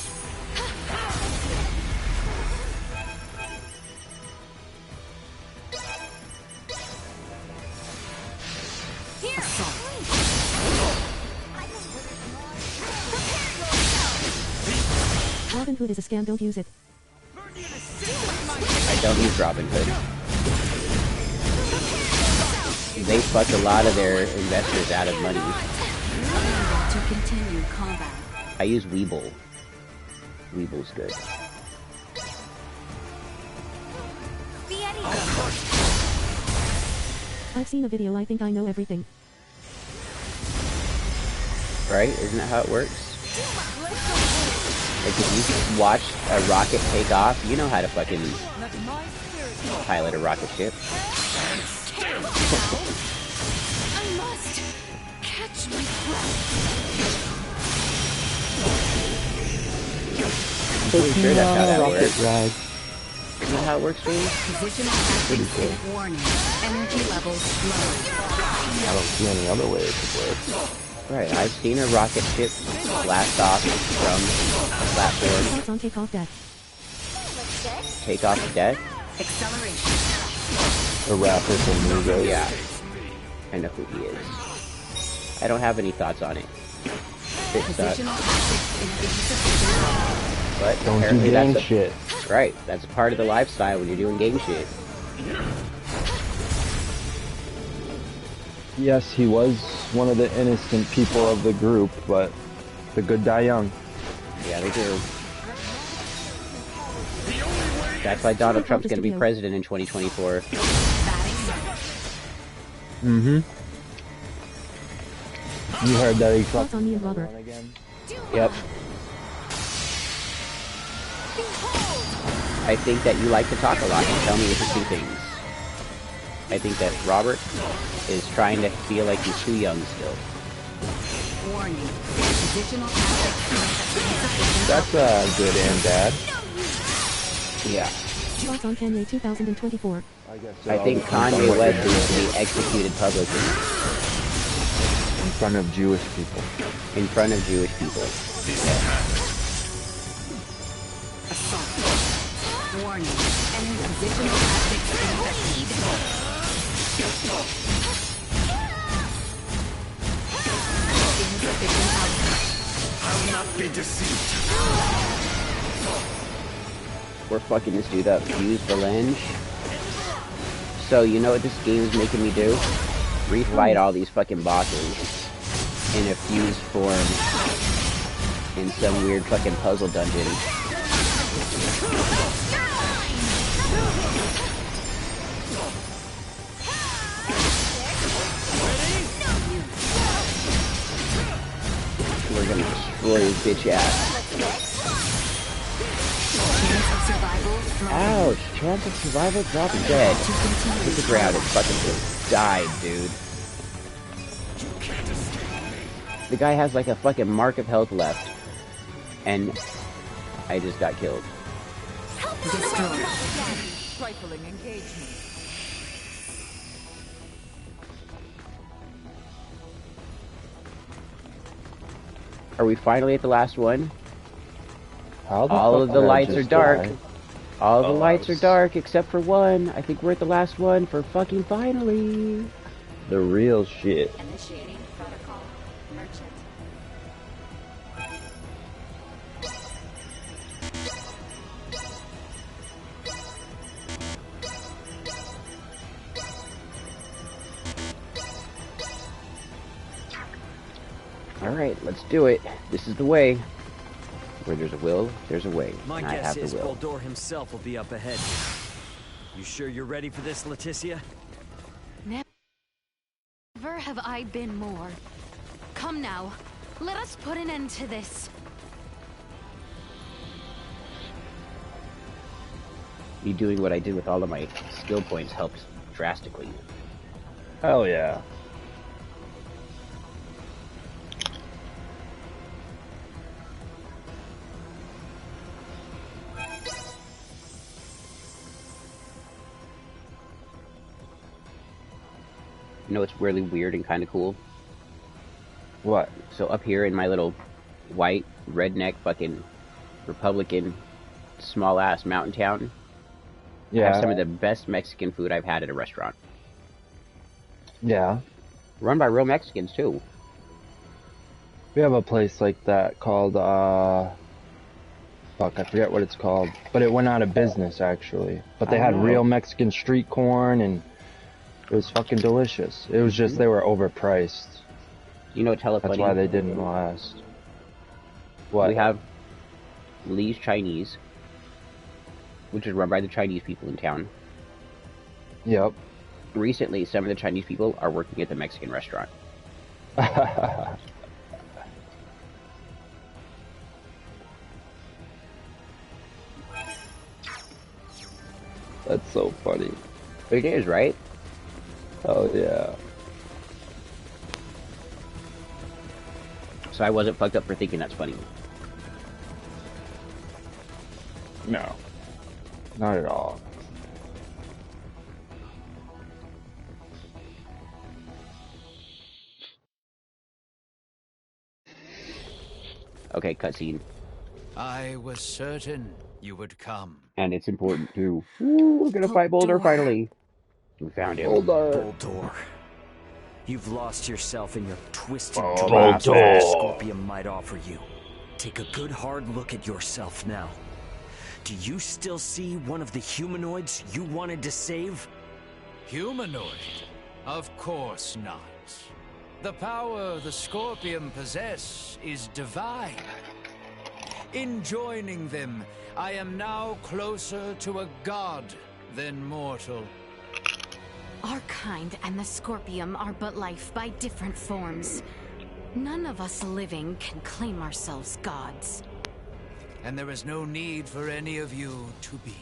[SPEAKER 5] Here.
[SPEAKER 10] Robin Hood is a scam, don't use it.
[SPEAKER 2] I don't use Robinhood. They fucked a lot of their investors out of money.
[SPEAKER 4] To continue combat.
[SPEAKER 2] I use Weeble. Weeble's good.
[SPEAKER 5] Be at ease.
[SPEAKER 10] I've seen a video, I think I know everything.
[SPEAKER 2] Right? Isn't that how it works? Like if you watch a rocket take off, you know how to fucking pilot a rocket ship.
[SPEAKER 5] I must catch my breath.
[SPEAKER 2] Pretty sure that's how that
[SPEAKER 1] Rocket
[SPEAKER 2] works.
[SPEAKER 1] ride.
[SPEAKER 2] Isn't that how it works, James?
[SPEAKER 4] Positional tactics in warning. Energy levels low.
[SPEAKER 1] I don't see any other way it could work.
[SPEAKER 2] Right, I've seen a rocket ship blast off from a platform,
[SPEAKER 10] Thoughts on takeoff deck.
[SPEAKER 5] Looks good.
[SPEAKER 2] take off to death.
[SPEAKER 4] Acceleration.
[SPEAKER 1] A rapper from Mugo.
[SPEAKER 2] Yeah, I know who he is. I don't have any thoughts on it. It sucks,
[SPEAKER 4] Positional tactics insufficient.
[SPEAKER 2] but
[SPEAKER 1] Don't do
[SPEAKER 2] apparently
[SPEAKER 1] gang
[SPEAKER 2] that's
[SPEAKER 1] shit.
[SPEAKER 2] right. That's part of the lifestyle when you're doing gang shit.
[SPEAKER 1] Yes, he was one of the innocent people of the group, but the good die young.
[SPEAKER 2] Yeah, they do. That's why Donald Trump's going to be president in 2024.
[SPEAKER 1] Mm-hmm. You heard that he
[SPEAKER 10] Thoughts
[SPEAKER 1] fucked
[SPEAKER 10] on me and Robert.
[SPEAKER 1] again?
[SPEAKER 2] Yep. I think that you like to talk a lot and tell me interesting things. I think that Robert is trying to feel like he's too young still.
[SPEAKER 4] Warning. Positional tactics insufficient.
[SPEAKER 1] That's good and bad.
[SPEAKER 2] Yeah.
[SPEAKER 10] Thoughts on Kanye 2024.
[SPEAKER 1] I guess
[SPEAKER 2] I think Kanye West is to be executed publicly
[SPEAKER 1] in front of Jewish people.
[SPEAKER 2] in front of Jewish people.
[SPEAKER 4] Assault. Warning. Enemy positional tactics ineffective.
[SPEAKER 3] deceived.
[SPEAKER 2] We're fucking this dude up. Use the lens. So, you know what this game is making me do? Refight all these fucking bosses in a fused form in some weird fucking puzzle dungeon. We're gonna destroy his bitch ass. Ouch! Chance of survival drop dead. Hit the ground and fucking just died, dude. The guy has like a fucking mark of health left. And I just got killed.
[SPEAKER 11] Trifling engagement.
[SPEAKER 2] Are we finally at the last one?
[SPEAKER 1] All
[SPEAKER 2] of the lights are dark. All the lights are dark except for one. I think we're at the last one for fucking finally.
[SPEAKER 1] The real shit.
[SPEAKER 4] Initiating protocol. Merchant.
[SPEAKER 2] Alright, let's do it. This is the way. Where there's a will, there's a way.
[SPEAKER 8] My
[SPEAKER 2] And I
[SPEAKER 8] guess
[SPEAKER 2] have
[SPEAKER 8] is
[SPEAKER 2] the will.
[SPEAKER 8] Boldor himself will be up ahead. You sure you're ready for this, Leticia?
[SPEAKER 5] Never have I been more. Come now, let us put an end to this.
[SPEAKER 2] Me doing what I did with all of my skill points helped drastically.
[SPEAKER 1] Hell yeah.
[SPEAKER 2] You know what's really weird and kind of cool?
[SPEAKER 1] What?
[SPEAKER 2] So up here in my little white, redneck, fucking Republican, small-ass mountain town, I have some of the best Mexican food I've had at a restaurant.
[SPEAKER 1] Yeah.
[SPEAKER 2] Run by real Mexicans, too.
[SPEAKER 1] We have a place like that called, fuck, I forget what it's called. But it went out of business, actually. But they had real Mexican street corn, and it was fucking delicious. It was just, they were overpriced.
[SPEAKER 2] You know what's hella funny?
[SPEAKER 1] That's why they didn't last. What?
[SPEAKER 2] We have Lee's Chinese, which is run by the Chinese people in town.
[SPEAKER 1] Yep.
[SPEAKER 2] Recently, some of the Chinese people are working at the Mexican restaurant.
[SPEAKER 1] That's so funny.
[SPEAKER 2] It is, right?
[SPEAKER 1] Oh, yeah.
[SPEAKER 2] So I wasn't fucked up for thinking that's funny.
[SPEAKER 1] No. Not at all.
[SPEAKER 2] Okay, cutscene.
[SPEAKER 6] I was certain you would come.
[SPEAKER 2] And it's important too. Ooh, we're gonna fight Boulder finally. We found him.
[SPEAKER 8] Boldor. You've lost yourself in your twisted dreams of what the Scorpion might offer you. Take a good hard look at yourself now. Do you still see one of the humanoids you wanted to save?
[SPEAKER 6] Humanoid? Of course not. The power the Scorpion possess is divine. In joining them, I am now closer to a god than mortal.
[SPEAKER 5] Our kind and the Scorpium are but life by different forms. None of us living can claim ourselves gods.
[SPEAKER 6] And there is no need for any of you to be.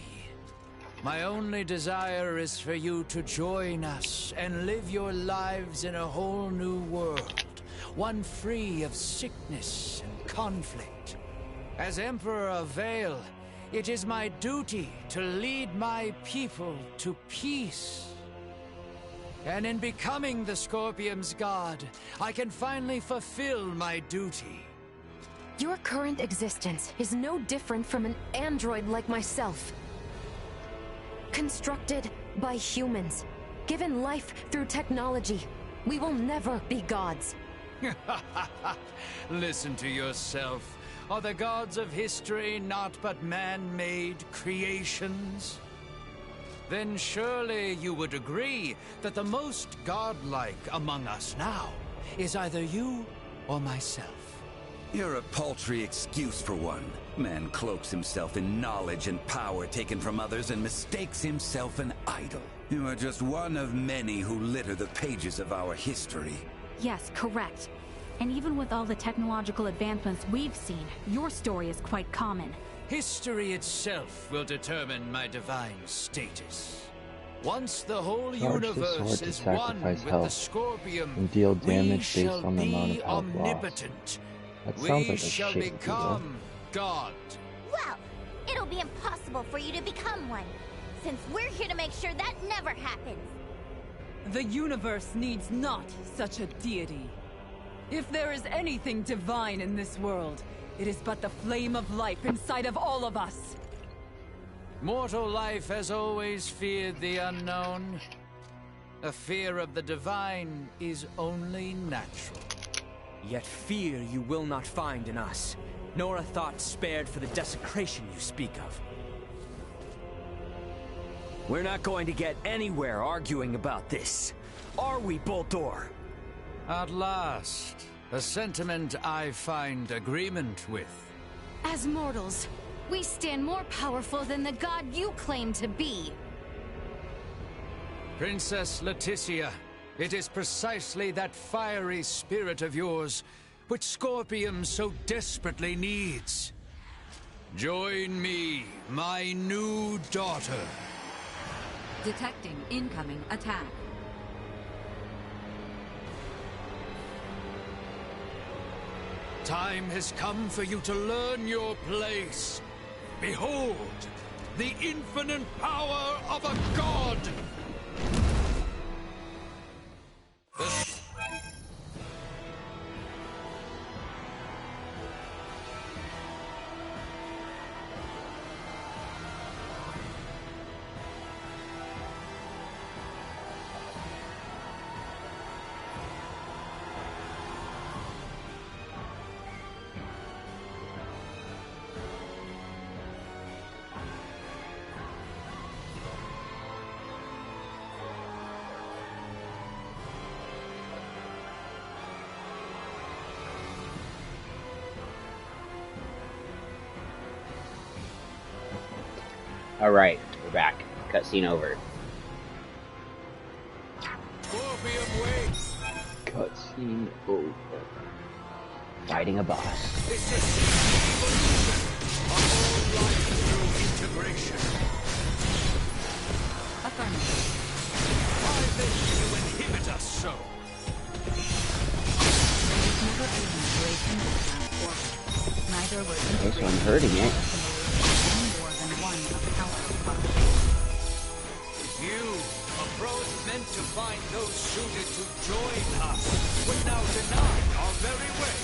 [SPEAKER 6] My only desire is for you to join us and live your lives in a whole new world, one free of sickness and conflict. As Emperor of Vale, it is my duty to lead my people to peace. And in becoming the Scorpion's god, I can finally fulfill my duty.
[SPEAKER 5] Your current existence is no different from an android like myself. Constructed by humans, given life through technology, we will never be gods.
[SPEAKER 6] Listen to yourself. Are the gods of history not but man-made creations? Then surely you would agree that the most godlike among us now is either you or myself.
[SPEAKER 12] You're a paltry excuse for one. Man cloaks himself in knowledge and power taken from others and mistakes himself an idol. You are just one of many who litter the pages of our history.
[SPEAKER 13] Yes, correct. And even with all the technological advancements we've seen, your story is quite common.
[SPEAKER 6] History itself will determine my divine status. Once the whole
[SPEAKER 1] Charge the
[SPEAKER 6] universe
[SPEAKER 1] sword to
[SPEAKER 6] is one
[SPEAKER 1] sacrifice
[SPEAKER 6] with
[SPEAKER 1] health
[SPEAKER 6] the Scorpium,
[SPEAKER 1] and deal
[SPEAKER 6] we
[SPEAKER 1] damage based
[SPEAKER 6] shall
[SPEAKER 1] on the amount
[SPEAKER 6] be
[SPEAKER 1] of health lost.
[SPEAKER 6] omnipotent.
[SPEAKER 1] That sounds
[SPEAKER 6] We
[SPEAKER 1] like a
[SPEAKER 6] shall
[SPEAKER 1] shitty deal.
[SPEAKER 6] become God.
[SPEAKER 14] Well, it'll be impossible for you to become one, since we're here to make sure that never happens.
[SPEAKER 11] The universe needs not such a deity. If there is anything divine in this world, it is but the flame of life inside of all of us.
[SPEAKER 6] Mortal life has always feared the unknown. A fear of the divine is only natural.
[SPEAKER 15] Yet fear you will not find in us, nor a thought spared for the desecration you speak of. We're not going to get anywhere arguing about this, are we, Boltor?
[SPEAKER 6] At last, a sentiment I find agreement with.
[SPEAKER 5] As mortals, we stand more powerful than the god you claim to be.
[SPEAKER 6] Princess Leticia, it is precisely that fiery spirit of yours which Scorpium so desperately needs. Join me, my new daughter.
[SPEAKER 4] Detecting incoming attack.
[SPEAKER 6] Time has come for you to learn your place. Behold, the infinite power of a god!
[SPEAKER 2] Alright, we're back. Cutscene over. Cutscene over. Fighting a boss.
[SPEAKER 6] This is the evolution of all life through integration.
[SPEAKER 4] Affirmative.
[SPEAKER 6] Why then do you inhibit us so?
[SPEAKER 4] Never been to a single transport. Neither were
[SPEAKER 2] This one hurting it.
[SPEAKER 4] more than one of our
[SPEAKER 6] You, a prose meant to find those suited to join us, would now deny our very way.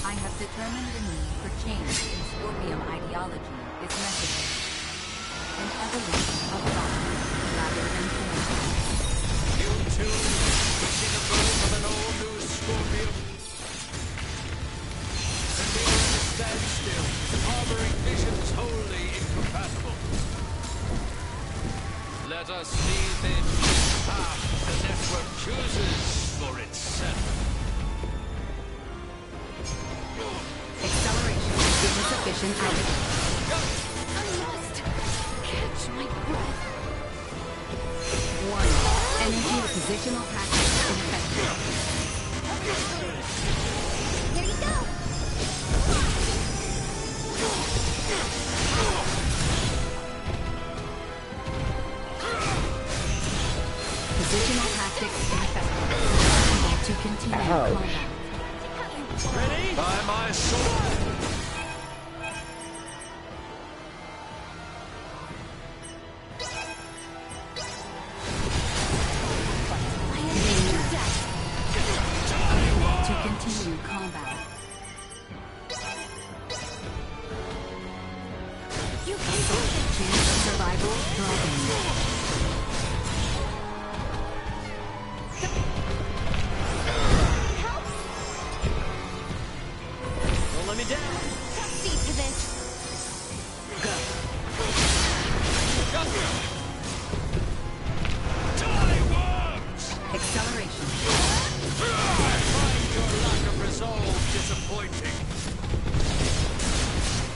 [SPEAKER 4] I have determined the need for change in Scorpium ideology is necessary. An evolution of thought rather than form.
[SPEAKER 6] You too, wishing the birth of an all-new Scorpion. And we are at a standstill, harboring visions wholly incompatible. Let us see then which path the network chooses for itself.
[SPEAKER 4] Acceleration is insufficient output.
[SPEAKER 5] I must catch my breath.
[SPEAKER 4] Warning. Energy positional tactics ineffective.
[SPEAKER 14] Here you go!
[SPEAKER 4] Positional tactics ineffective. Unable to continue combat.
[SPEAKER 6] Ready? By my sword!
[SPEAKER 4] To continue combat.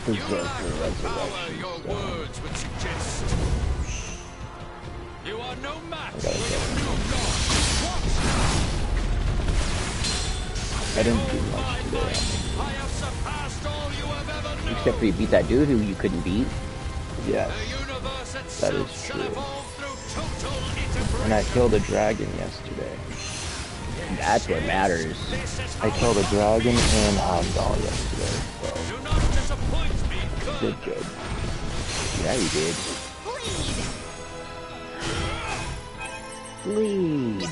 [SPEAKER 1] Berserker
[SPEAKER 3] Power your words would suggest. You are no match for your new god.
[SPEAKER 2] I didn't do much today.
[SPEAKER 3] I have surpassed all you have ever known.
[SPEAKER 2] Except for you beat that dude who you couldn't beat.
[SPEAKER 1] Yes, that is true. And I killed a dragon yesterday.
[SPEAKER 2] That's what matters.
[SPEAKER 1] I killed a dragon and Heimdall yesterday, so did good.
[SPEAKER 2] Yeah, you did. Bleed.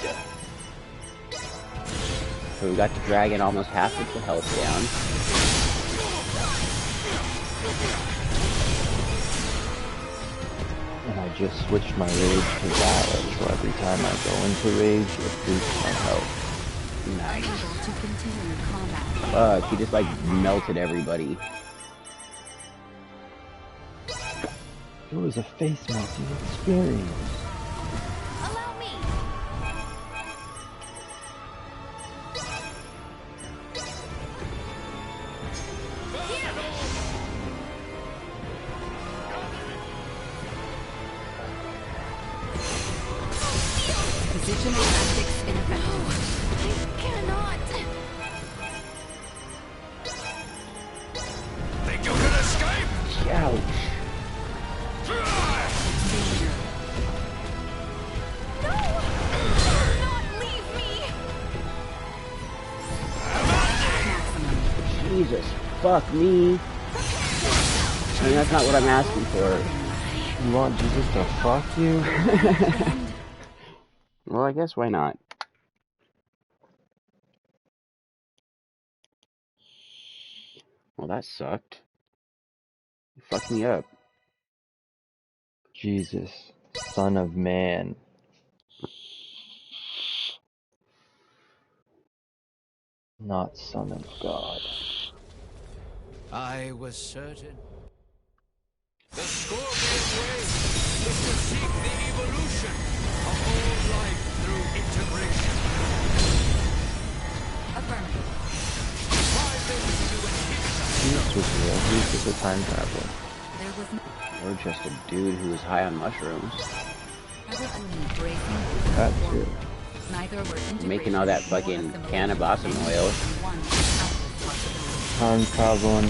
[SPEAKER 2] So we got the dragon almost half of the health down.
[SPEAKER 1] And I just switched my rage to valor, so every time I go into rage, it boosts my health.
[SPEAKER 2] Nice. Fuck, he just like melted everybody.
[SPEAKER 1] It was a face melting experience.
[SPEAKER 14] Allow me.
[SPEAKER 4] Position tactics ineffective.
[SPEAKER 14] I cannot.
[SPEAKER 3] Think you can escape?
[SPEAKER 2] Ouch. Jesus, fuck me. I mean, that's not what I'm asking for.
[SPEAKER 1] You want Jesus to fuck you?
[SPEAKER 2] Well, I guess why not? Well, that sucked. You fucked me up.
[SPEAKER 1] Jesus, Son of Man. Not Son of God.
[SPEAKER 6] I was certain. The Scorpion way is to seek the evolution of all life through integration.
[SPEAKER 4] Affirmative.
[SPEAKER 1] Jesus was real. He's just a time traveler.
[SPEAKER 4] There was no
[SPEAKER 2] Or just a dude who was high on mushrooms.
[SPEAKER 1] That too.
[SPEAKER 4] Neither were integrated.
[SPEAKER 2] Making all that fucking cannabis oil.
[SPEAKER 1] Time traveling,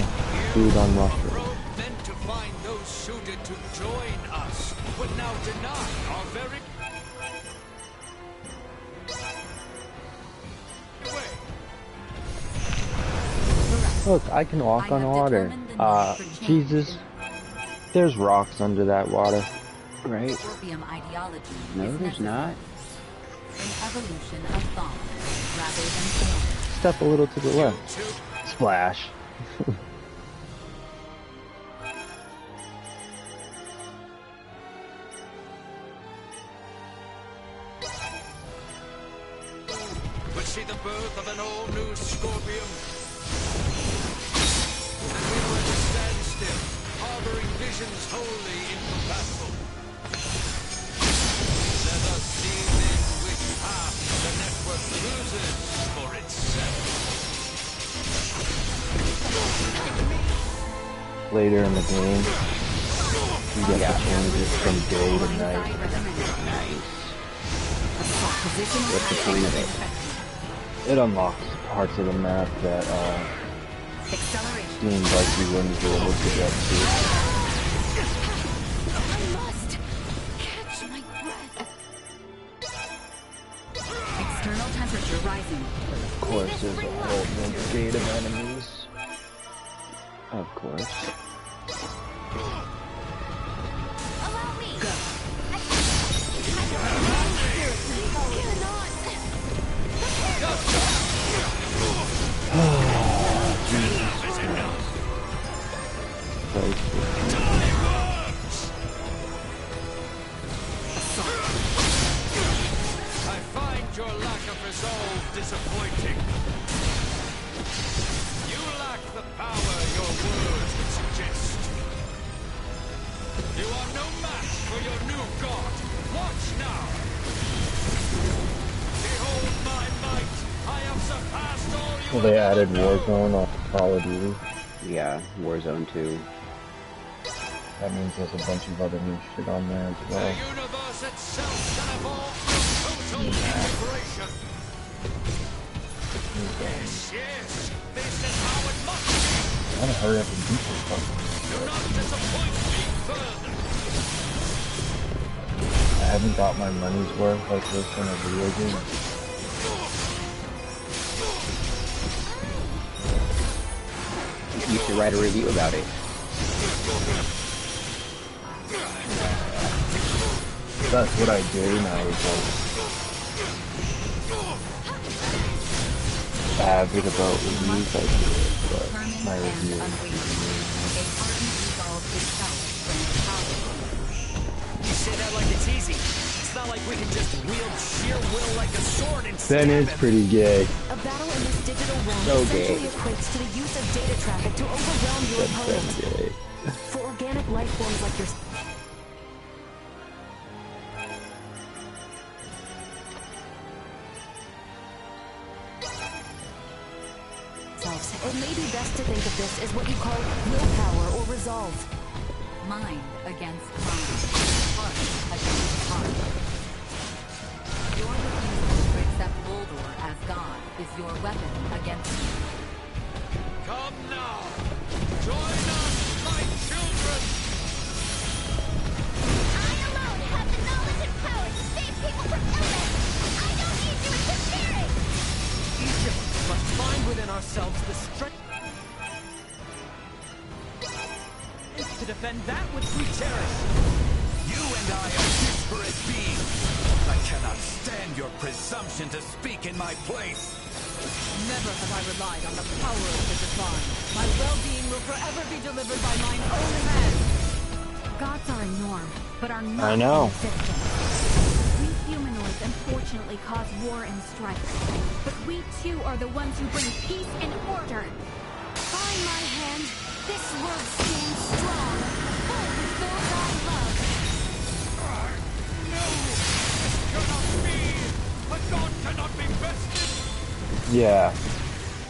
[SPEAKER 1] food on mushrooms.
[SPEAKER 6] Meant to find those suited to join us, would now deny our very way.
[SPEAKER 1] Look, I can walk on water. Jesus, there's rocks under that water.
[SPEAKER 2] Right?
[SPEAKER 4] Scorpium ideology
[SPEAKER 2] No,
[SPEAKER 4] is
[SPEAKER 2] there's
[SPEAKER 4] necessary.
[SPEAKER 2] not.
[SPEAKER 4] An evolution of thought, rather than form.
[SPEAKER 1] Step a little to the left. Splash.
[SPEAKER 6] Would see the birth of an all-new Scorpion. And we were at a standstill, harboring visions wholly incompatible. Let us see then which path the network chooses for itself.
[SPEAKER 1] Later in the game, you get the changes from day to night.
[SPEAKER 2] Nice. What's the point of it?
[SPEAKER 1] It unlocks parts of the map that seemed like you wouldn't be able to get to.
[SPEAKER 14] I must catch my breath.
[SPEAKER 4] External temperature rising.
[SPEAKER 1] Of course, there's a whole new gate of enemies. Of course.
[SPEAKER 14] Allow me.
[SPEAKER 4] Go.
[SPEAKER 6] I find your lack of resolve disappointing. You lack the power your words would suggest. You are no match for your new god. Watch now. Behold my might. I have surpassed all you.
[SPEAKER 1] Well, they added Warzone on Call of Duty.
[SPEAKER 2] Yeah, Warzone 2.
[SPEAKER 1] That means there's a bunch of other new shit on there as well.
[SPEAKER 6] The universe itself can evolve through total integration. Yes, yes, this is how it must be.
[SPEAKER 1] I wanna hurry up and beat this fucking.
[SPEAKER 6] Do not disappoint me further.
[SPEAKER 1] I haven't got my money's worth like this in a video game.
[SPEAKER 2] You should write a review about it.
[SPEAKER 1] That's what I do now. Is avid about reviews. I do it, but my review.
[SPEAKER 8] You say that like it's easy. It's not like we can just wield sheer will like a sword and
[SPEAKER 1] Ben is pretty gay.
[SPEAKER 5] A battle in this digital realm
[SPEAKER 1] So
[SPEAKER 5] essentially
[SPEAKER 1] gay.
[SPEAKER 5] equates to the use of data traffic to overwhelm your opponent.
[SPEAKER 1] Gay.
[SPEAKER 5] For organic life forms like yours. It may be best to think of this as what you call willpower or resolve.
[SPEAKER 4] Mind against mind. Heart against heart. Your refusal to accept Boldor as God is your weapon against you.
[SPEAKER 6] Come now. Join us, my children.
[SPEAKER 14] I alone have the knowledge and power to save people from illness. I don't need you interfering.
[SPEAKER 15] Each of us must find within ourselves the strength to defend that which we cherish.
[SPEAKER 12] You and I are disparate beings. I cannot stand your presumption to speak in my place.
[SPEAKER 11] Never have I relied on the power of the divine. My well-being will forever be delivered by mine own hand.
[SPEAKER 13] Gods are a norm, but are not
[SPEAKER 1] I know.
[SPEAKER 13] consistent. We humanoids unfortunately cause war and strife, but we too are the ones who bring peace and order.
[SPEAKER 5] By my hand, this world stands strong, full with those I love.
[SPEAKER 6] No! This cannot be! A god cannot be bested!
[SPEAKER 1] Yeah.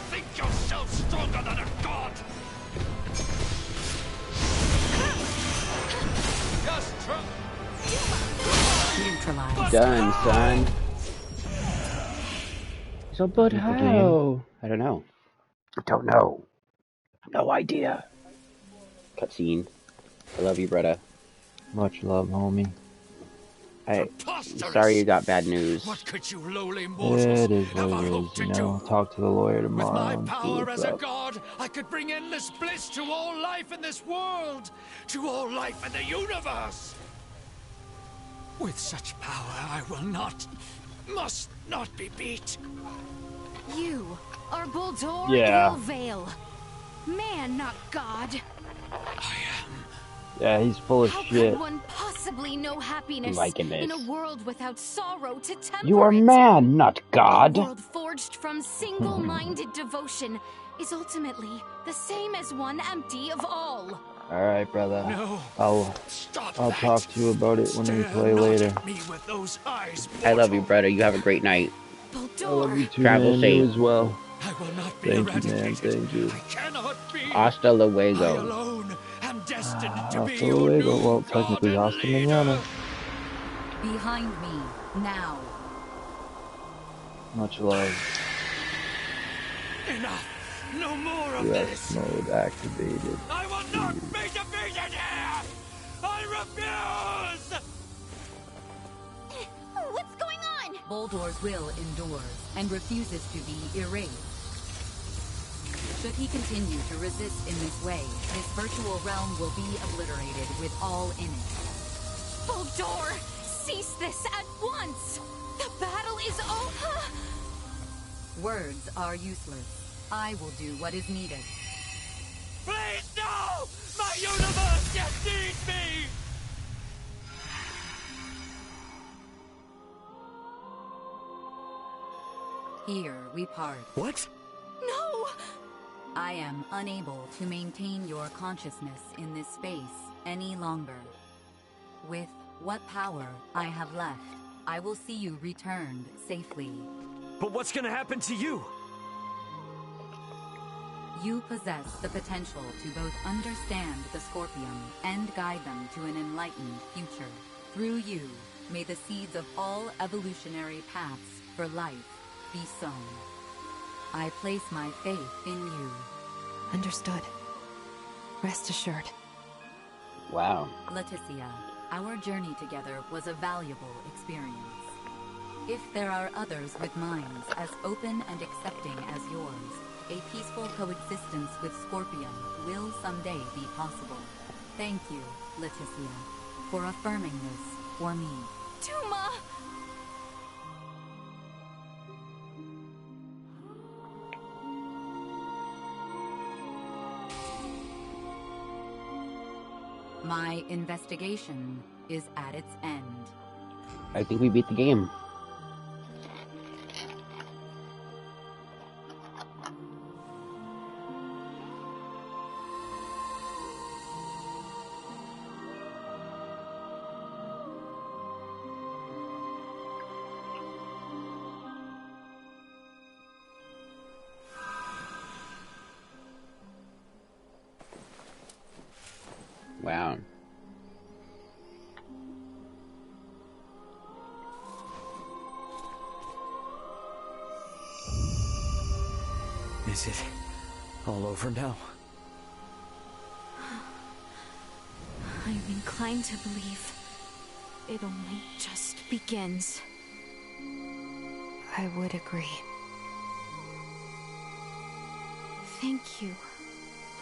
[SPEAKER 6] Think yourself stronger than a god! Just
[SPEAKER 4] Neutralized.
[SPEAKER 2] Done, son. So, but how? I don't know. Don't know. No idea. Cutscene. I love you, Bretta.
[SPEAKER 1] Much love, homie.
[SPEAKER 2] I'm sorry you got bad news.
[SPEAKER 6] What could you lowly mortals
[SPEAKER 1] It is what
[SPEAKER 6] ever
[SPEAKER 1] it
[SPEAKER 6] hope
[SPEAKER 1] is,
[SPEAKER 6] to
[SPEAKER 1] you know.
[SPEAKER 6] do?
[SPEAKER 1] Talk to the lawyer
[SPEAKER 6] With
[SPEAKER 1] tomorrow
[SPEAKER 6] my
[SPEAKER 1] and see
[SPEAKER 6] power
[SPEAKER 1] what's
[SPEAKER 6] as a
[SPEAKER 1] up.
[SPEAKER 6] god, I could bring endless bliss to all life in this world, to all life in the universe. With such power, I will not, must not be beat.
[SPEAKER 5] You are Boldor
[SPEAKER 1] Yeah.
[SPEAKER 5] Gilvale. Man, not God.
[SPEAKER 1] Yeah, he's full of
[SPEAKER 5] How
[SPEAKER 1] shit.
[SPEAKER 5] could one possibly know happiness
[SPEAKER 2] Liking this.
[SPEAKER 5] in a world without sorrow to temper
[SPEAKER 2] You are
[SPEAKER 5] it?
[SPEAKER 2] man, not God.
[SPEAKER 5] A world forged from single-minded devotion is ultimately the same as one empty of all.
[SPEAKER 1] Alright, brother.
[SPEAKER 6] No.
[SPEAKER 1] I'll talk to you about it when we
[SPEAKER 6] Stare
[SPEAKER 1] play
[SPEAKER 6] not
[SPEAKER 1] later.
[SPEAKER 6] at me with those eyes,
[SPEAKER 2] I love you, Bretta. You have a great night.
[SPEAKER 1] I love you too,
[SPEAKER 2] Travel
[SPEAKER 1] man.
[SPEAKER 2] safe.
[SPEAKER 1] You as well.
[SPEAKER 6] I will not be
[SPEAKER 1] Thank you, man.
[SPEAKER 6] eradicated.
[SPEAKER 1] Thank you.
[SPEAKER 6] I cannot be.
[SPEAKER 2] Hasta
[SPEAKER 6] I
[SPEAKER 2] luego.
[SPEAKER 6] alone am destined to be
[SPEAKER 1] Hasta
[SPEAKER 6] your
[SPEAKER 1] luego.
[SPEAKER 6] new
[SPEAKER 1] Well,
[SPEAKER 6] god
[SPEAKER 1] technically,
[SPEAKER 6] and
[SPEAKER 1] hasta
[SPEAKER 6] leader.
[SPEAKER 1] mañana.
[SPEAKER 4] Behind me, now.
[SPEAKER 1] Much love.
[SPEAKER 6] Enough. No more of
[SPEAKER 1] US
[SPEAKER 6] this.
[SPEAKER 1] mode activated.
[SPEAKER 6] I will not be defeated here. I refuse.
[SPEAKER 14] What's going on?
[SPEAKER 4] Boldor's will endures and refuses to be erased. Should he continue to resist in this way, this virtual realm will be obliterated with all in it.
[SPEAKER 5] Boldor, cease this at once. The battle is over.
[SPEAKER 4] Words are useless. I will do what is needed.
[SPEAKER 6] Please, no! My universe just needs me!
[SPEAKER 4] Here we part.
[SPEAKER 15] What?
[SPEAKER 5] No!
[SPEAKER 4] I am unable to maintain your consciousness in this space any longer. With what power I have left, I will see you returned safely.
[SPEAKER 15] But what's gonna happen to you?
[SPEAKER 4] You possess the potential to both understand the Scorpium and guide them to an enlightened future. Through you, may the seeds of all evolutionary paths for life be sown. I place my faith in you.
[SPEAKER 16] Understood. Rest assured.
[SPEAKER 2] Wow.
[SPEAKER 4] Leticia, our journey together was a valuable experience. If there are others with minds as open and accepting as yours, a peaceful coexistence with Scorpion will someday be possible. Thank you, Leticia, for affirming this for me.
[SPEAKER 13] Duma!
[SPEAKER 4] My investigation is at its end.
[SPEAKER 2] I think we beat the game. Wow.
[SPEAKER 8] Is it all over now?
[SPEAKER 5] I'm inclined to believe it only just begins.
[SPEAKER 16] I would agree.
[SPEAKER 5] Thank you,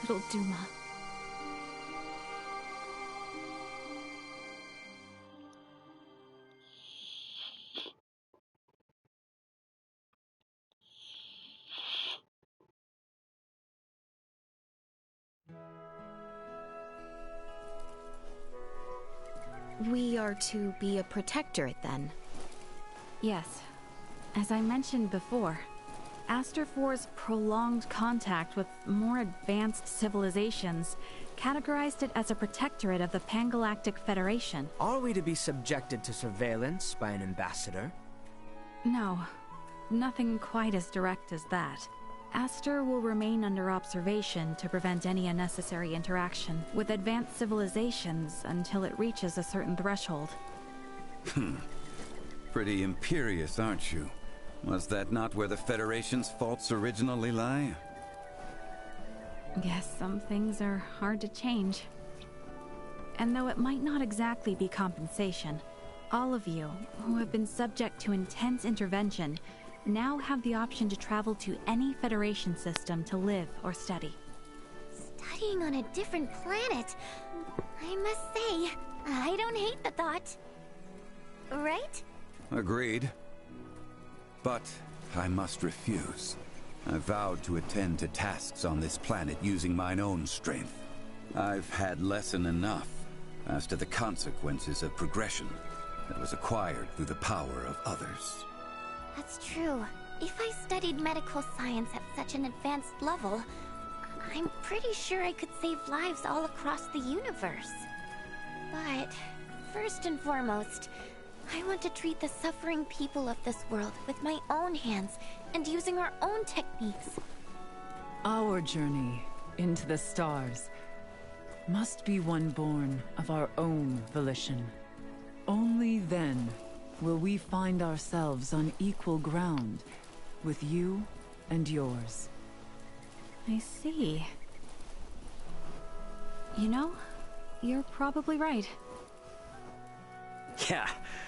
[SPEAKER 5] little Duma.
[SPEAKER 13] We are to be a protectorate, then?
[SPEAKER 17] Yes. As I mentioned before, Aster 4's prolonged contact with more advanced civilizations categorized it as a protectorate of the Pangalactic Federation.
[SPEAKER 15] Are we to be subjected to surveillance by an ambassador?
[SPEAKER 17] No, nothing quite as direct as that. Aster will remain under observation to prevent any unnecessary interaction with advanced civilizations until it reaches a certain threshold.
[SPEAKER 12] Pretty imperious, aren't you? Was that not where the Federation's faults originally lie?
[SPEAKER 17] Yes, some things are hard to change. And though it might not exactly be compensation, all of you, who have been subject to intense intervention, now have the option to travel to any Federation system to live or study.
[SPEAKER 14] Studying on a different planet. I must say, I don't hate the thought. Right?
[SPEAKER 12] Agreed. But I must refuse. I vowed to attend to tasks on this planet using mine own strength. I've had lesson enough as to the consequences of progression that was acquired through the power of others.
[SPEAKER 14] That's true. If I studied medical science at such an advanced level, I'm pretty sure I could save lives all across the universe. But first and foremost, I want to treat the suffering people of this world with my own hands and using our own techniques.
[SPEAKER 11] Our journey into the stars must be one born of our own volition. Only then will we find ourselves on equal ground with you and yours.
[SPEAKER 17] I see. You know, you're probably right.
[SPEAKER 8] Yeah,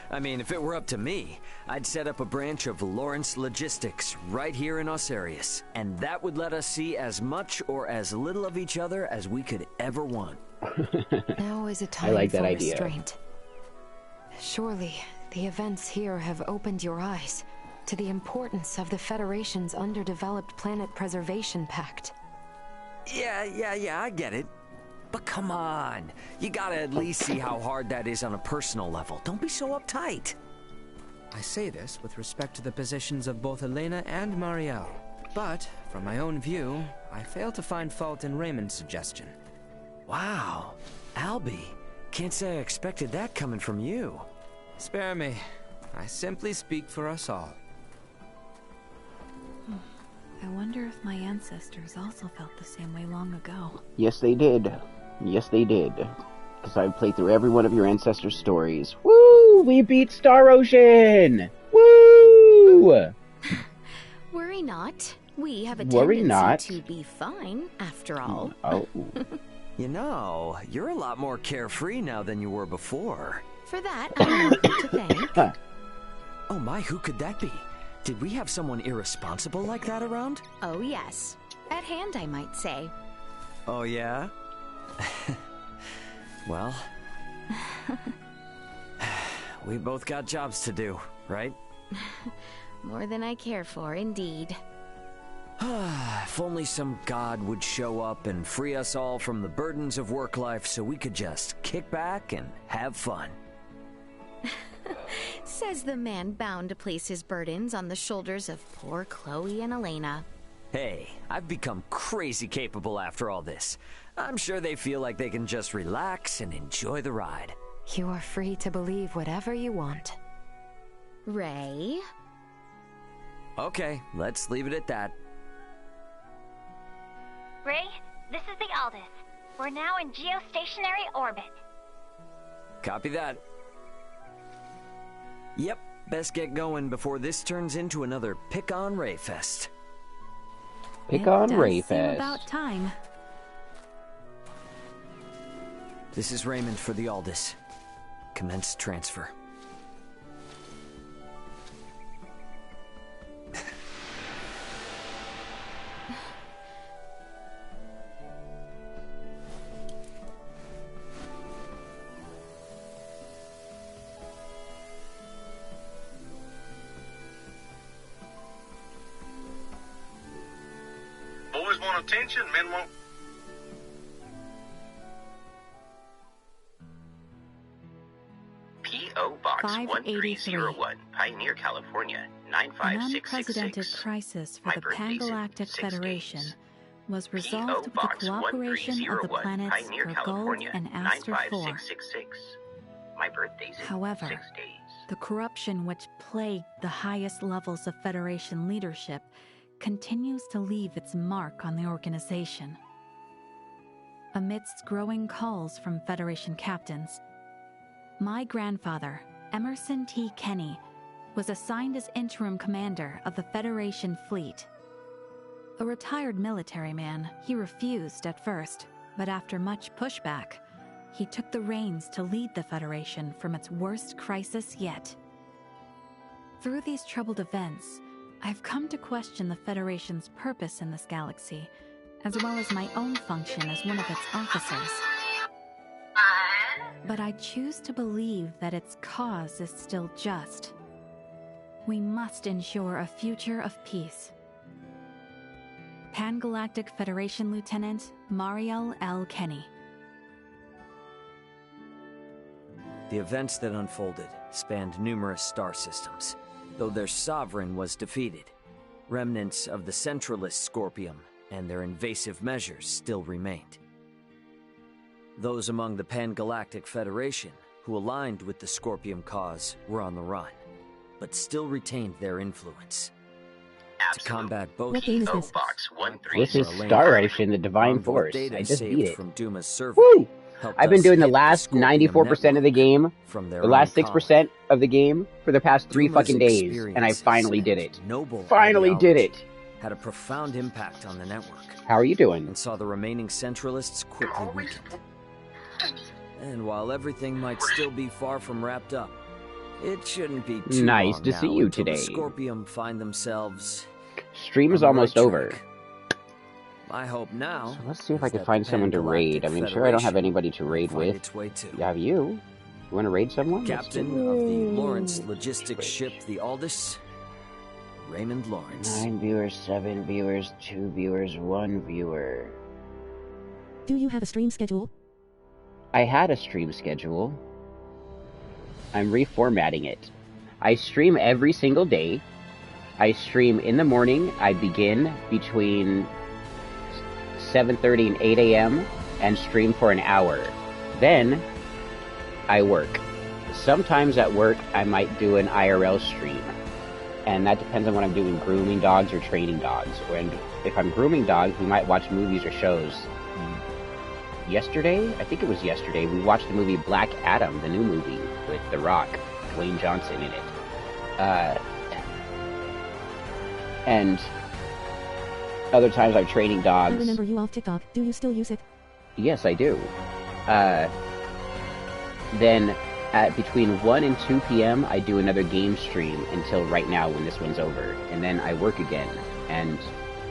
[SPEAKER 8] I mean, if it were up to me, I'd set up a branch of Lawrence Logistics right here in Osarius, and that would let us see as much or as little of each other as we could ever want.
[SPEAKER 16] Now is a time
[SPEAKER 2] like
[SPEAKER 16] for
[SPEAKER 2] that idea.
[SPEAKER 16] restraint. Surely, the events here have opened your eyes to the importance of the Federation's underdeveloped Planet Preservation Pact.
[SPEAKER 8] Yeah, I get it. But come on, you gotta at least see how hard that is on a personal level. Don't be so uptight.
[SPEAKER 15] I say this with respect to the positions of both Elena and Marielle. But, from my own view, I fail to find fault in Raymond's suggestion.
[SPEAKER 8] Wow, Albie, can't say I expected that coming from you.
[SPEAKER 15] Spare me. I simply speak for us all.
[SPEAKER 17] I wonder if my ancestors also felt the same way long ago.
[SPEAKER 2] Yes, they did. Yes, they did. Because I've played through every one of your ancestors' stories. Woo! We beat Star Ocean! Woo!
[SPEAKER 5] Worry not. We have a
[SPEAKER 2] Worry
[SPEAKER 5] tendency
[SPEAKER 2] not.
[SPEAKER 5] to be fine, after all.
[SPEAKER 2] Oh.
[SPEAKER 8] You know, you're a lot more carefree now than you were before.
[SPEAKER 5] For that, I have you to thank.
[SPEAKER 8] Oh my, who could that be? Did we have someone irresponsible like that around?
[SPEAKER 5] Oh yes. At hand, I might say.
[SPEAKER 8] Oh yeah? Well, we both got jobs to do, right?
[SPEAKER 5] More than I care for, indeed.
[SPEAKER 8] If only some god would show up and free us all from the burdens of work life so we could just kick back and have fun.
[SPEAKER 5] Says the man bound to place his burdens on the shoulders of poor Chloe and Elena.
[SPEAKER 8] Hey, I've become crazy capable after all this. I'm sure they feel like they can just relax and enjoy the ride.
[SPEAKER 16] You are free to believe whatever you want.
[SPEAKER 5] Ray?
[SPEAKER 8] Okay, let's leave it at that.
[SPEAKER 18] Ray, this is the Aldous. We're now in geostationary orbit.
[SPEAKER 8] Copy that. Yep, best get going before this turns into another Pick-on Rayfest.
[SPEAKER 2] Pick-on
[SPEAKER 17] Seem
[SPEAKER 2] Rayfest.
[SPEAKER 17] about time.
[SPEAKER 8] This is Raymond for the Aldous. Commence transfer.
[SPEAKER 3] Boys want attention, men want...
[SPEAKER 19] P.O. Box
[SPEAKER 17] 583.
[SPEAKER 19] 1301, Pioneer, California,
[SPEAKER 17] An
[SPEAKER 19] 95666.
[SPEAKER 17] unprecedented crisis for
[SPEAKER 19] My
[SPEAKER 17] the
[SPEAKER 19] birthday's in
[SPEAKER 17] Pan-Galactic
[SPEAKER 19] 6
[SPEAKER 17] Federation
[SPEAKER 19] days.
[SPEAKER 17] was
[SPEAKER 19] P.O.
[SPEAKER 17] resolved with the
[SPEAKER 19] Box
[SPEAKER 17] cooperation of the
[SPEAKER 19] 1301,
[SPEAKER 17] planets
[SPEAKER 19] Pioneer,
[SPEAKER 17] Gorgold
[SPEAKER 19] California,
[SPEAKER 17] and Aster 4.
[SPEAKER 19] 95666. My birthday's in
[SPEAKER 17] However,
[SPEAKER 19] 6 days.
[SPEAKER 17] the corruption which plagued the highest levels of Federation leadership continues to leave its mark on the organization. Amidst growing calls from Federation captains, my grandfather, Emerson T. Kenny, was assigned as interim commander of the Federation fleet. A retired military man, he refused at first, but after much pushback, he took the reins to lead the Federation from its worst crisis yet. Through these troubled events, I've come to question the Federation's purpose in this galaxy, as well as my own function as one of its officers. But I choose to believe that its cause is still just. We must ensure a future of peace. Pan-Galactic Federation Lieutenant Mariel L. Kenny.
[SPEAKER 8] The events that unfolded spanned numerous star systems. Though their sovereign was defeated, remnants of the centralist Scorpium and their invasive measures still remained. Those among the Pan-Galactic Federation who aligned with the Scorpium cause were on the run, but still retained their influence. To combat both
[SPEAKER 10] What game is
[SPEAKER 19] P.O.
[SPEAKER 10] this?
[SPEAKER 19] Box
[SPEAKER 2] This is
[SPEAKER 19] 1301.
[SPEAKER 2] Star Ocean, the Divine
[SPEAKER 8] Armed with
[SPEAKER 2] Force.
[SPEAKER 8] data
[SPEAKER 2] I just
[SPEAKER 8] saved
[SPEAKER 2] beat it.
[SPEAKER 8] from Duma's server,
[SPEAKER 2] Woo!
[SPEAKER 8] helped
[SPEAKER 2] I've been
[SPEAKER 8] us
[SPEAKER 2] doing the
[SPEAKER 8] hit
[SPEAKER 2] last
[SPEAKER 8] Scorpium
[SPEAKER 2] 94% of the
[SPEAKER 8] network
[SPEAKER 2] game,
[SPEAKER 8] from their
[SPEAKER 2] the last
[SPEAKER 8] own
[SPEAKER 2] 6% of the game for the past 3
[SPEAKER 8] Duma's
[SPEAKER 2] fucking days, and I
[SPEAKER 8] experiences
[SPEAKER 2] finally did it.
[SPEAKER 8] and noble
[SPEAKER 2] Finally did it.
[SPEAKER 8] had a profound impact on the network.
[SPEAKER 2] How are you doing?
[SPEAKER 8] And saw the remaining Centralists quickly weakened. And while everything might still be far from wrapped up, it shouldn't be too
[SPEAKER 2] Nice
[SPEAKER 8] long
[SPEAKER 2] to
[SPEAKER 8] now
[SPEAKER 2] see you
[SPEAKER 8] until the
[SPEAKER 2] today.
[SPEAKER 8] Scorpium find themselves
[SPEAKER 2] Stream is
[SPEAKER 8] on the
[SPEAKER 2] almost
[SPEAKER 8] right
[SPEAKER 2] over.
[SPEAKER 8] track. My hope now.
[SPEAKER 2] So let's see if I
[SPEAKER 8] is
[SPEAKER 2] can
[SPEAKER 8] that
[SPEAKER 2] find
[SPEAKER 8] the
[SPEAKER 2] someone to raid. I
[SPEAKER 8] Pan-Galactic
[SPEAKER 2] mean, sure, I don't have
[SPEAKER 8] Federation
[SPEAKER 2] anybody to raid
[SPEAKER 8] will find
[SPEAKER 2] with.
[SPEAKER 8] its way too.
[SPEAKER 2] You have you? You want to raid someone? Let's
[SPEAKER 8] Captain
[SPEAKER 2] do
[SPEAKER 8] of the
[SPEAKER 2] it.
[SPEAKER 8] Lawrence logistics ship, the Aldous, Raymond Lawrence.
[SPEAKER 2] 9 viewers, 7 viewers, 2 viewers, 1 viewer.
[SPEAKER 10] Do you have a stream schedule?
[SPEAKER 2] I had a stream schedule. I'm reformatting it. I stream every single day. I stream in the morning. I begin between 7:30 and 8 a.m. and stream for an hour. Then I work. Sometimes at work I might do an IRL stream. and that depends on what I'm doing, grooming dogs or training dogs. And if I'm grooming dogs, we might watch movies or shows. Yesterday, I think it was yesterday, we watched the movie Black Adam, the new movie, with The Rock, Dwayne Johnson in it. And other times I'm training dogs.
[SPEAKER 10] I remember you off TikTok. Do you still use it?
[SPEAKER 2] Yes, I do. Then at between 1 and 2 p.m., I do another game stream until right now when this one's over. And then I work again. And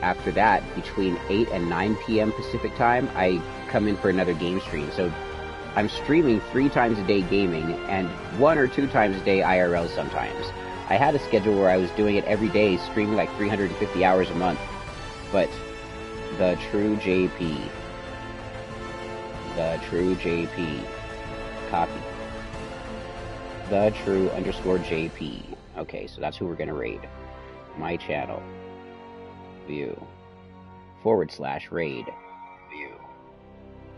[SPEAKER 2] after that, between 8 and 9 p.m. Pacific time, I come in for another game stream. So I'm streaming 3 times a day gaming and 1 or 2 times a day IRL sometimes. I had a schedule where I was doing it every day, streaming like 350 hours a month. But the true JP. The true JP. Copy. The true _ JP. Okay, so that's who we're gonna raid. My channel. View. / raid. View. / raid. View.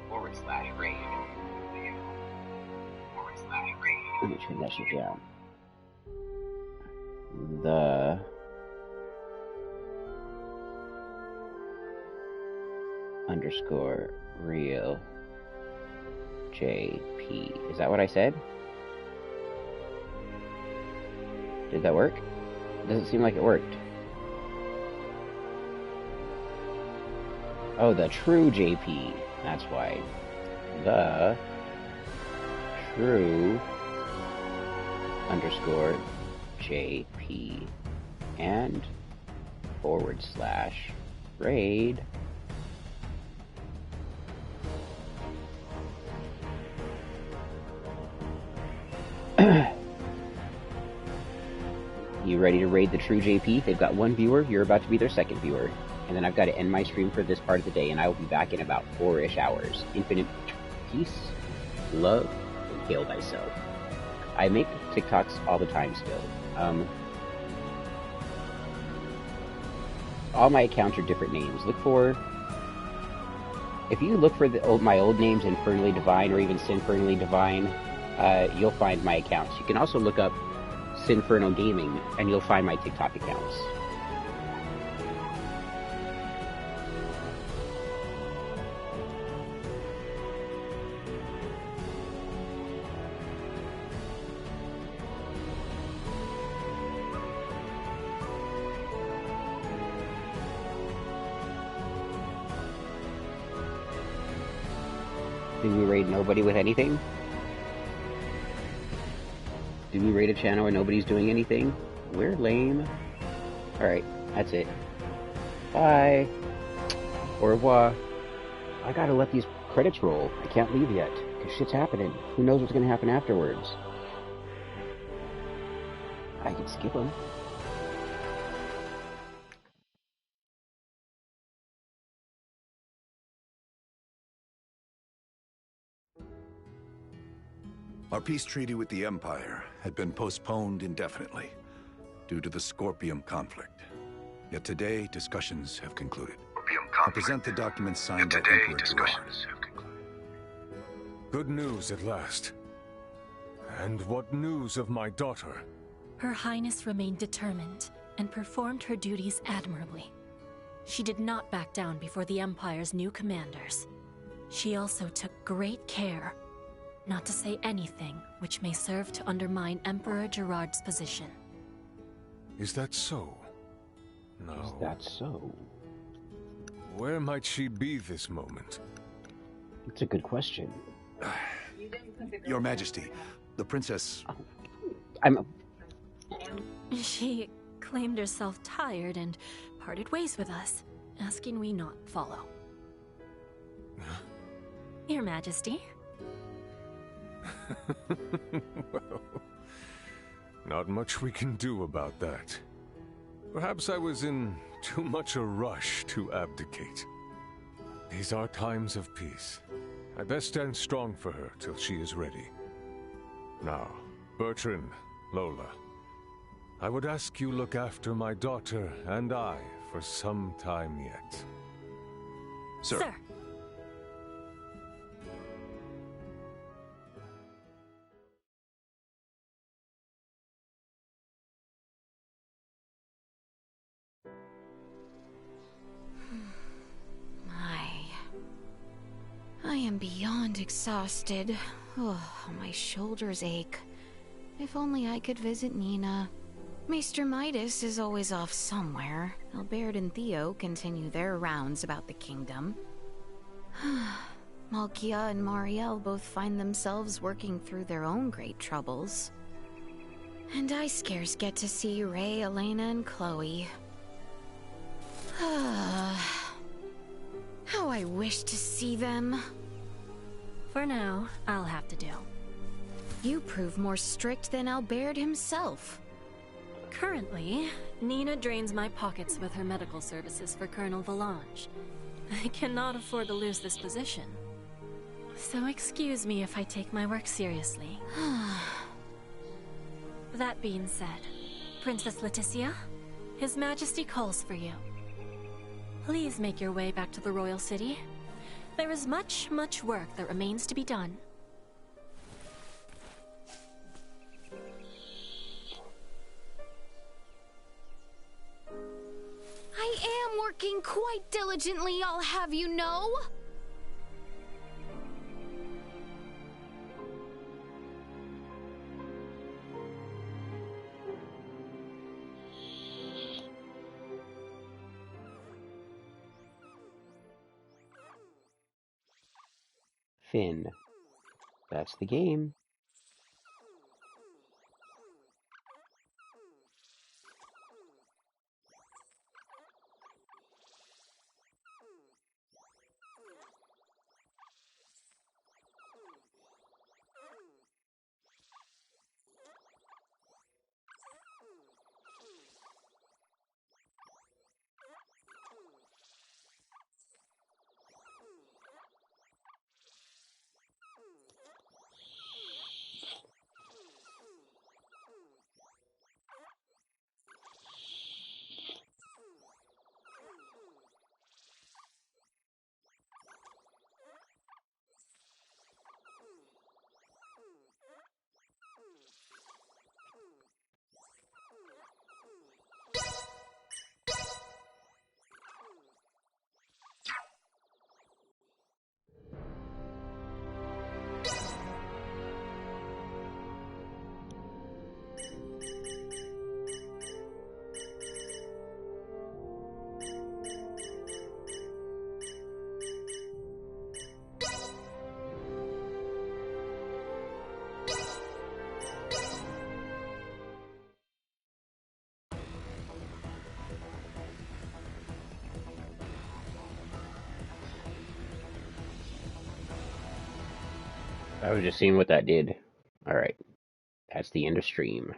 [SPEAKER 2] / raid. Let me turn that shit down. The _ real JP. Is that what I said? Did that work? Doesn't seem like it worked. Oh, the true JP. That's why. The true _ JP and / raid. You ready to raid the true JP? They've got 1 viewer, you're about to be their 2nd viewer. And then I've got to end my stream for this part of the day, and I will be back in about 4-ish hours. Infinite peace, love, and hail thyself. I make TikToks all the time still. All my accounts are different names. If you look for my old names, Infernally Divine or even Sinfernally Divine, you'll find my accounts. You can also look up Sinfernal Gaming, and you'll find my TikTok accounts. Did we raid nobody with anything? Did we raid a channel where nobody's doing anything? We're lame. Alright, that's it. Bye. Au revoir. I gotta let these credits roll. I can't leave yet, because shit's happening. Who knows what's gonna happen afterwards? I can skip them.
[SPEAKER 20] Our peace treaty with the Empire had been postponed indefinitely due to the Scorpium conflict. Yet today, discussions have concluded. I present the documents signed by Emperor Gerard.
[SPEAKER 7] Good news at last. And what news of my daughter?
[SPEAKER 21] Her Highness remained determined and performed her duties admirably. She did not back down before the Empire's new commanders. She also took great care not to say anything which may serve to undermine Emperor Gerard's position.
[SPEAKER 7] Is that so? No.
[SPEAKER 2] Is that so?
[SPEAKER 7] Where might she be this moment?
[SPEAKER 2] It's a good question.
[SPEAKER 20] Your Majesty, the princess...
[SPEAKER 21] She claimed herself tired and parted ways with us, asking we not follow. Your Majesty.
[SPEAKER 7] Well, not much we can do about that. Perhaps I was in too much a rush to abdicate. These are times of peace. I best stand strong for her till she is ready. Now, Bertrand, Lola, I would ask you look after my daughter and I for some time yet.
[SPEAKER 21] Sir.
[SPEAKER 5] am beyond exhausted. Oh, my shoulders ache. If only I could visit Nina. Maester Midas is always off somewhere. Albert and Theo continue their rounds about the kingdom. Malkia and Marielle both find themselves working through their own great troubles. And I scarce get to see Ray, Elena, and Chloe. How I wish to see them.
[SPEAKER 21] For now, I'll have to do.
[SPEAKER 5] You prove more strict than Albert himself.
[SPEAKER 21] Currently, Nina drains my pockets with her medical services for Colonel Valange. I cannot afford to lose this position. So excuse me if I take my work seriously. That being said, Princess Leticia, His Majesty calls for you. Please make your way back to the Royal City. There is much, much work that remains to be done.
[SPEAKER 5] I am working quite diligently, I'll have you know.
[SPEAKER 2] Finn. That's the game. I was just seeing what that did. Alright. That's the end of stream.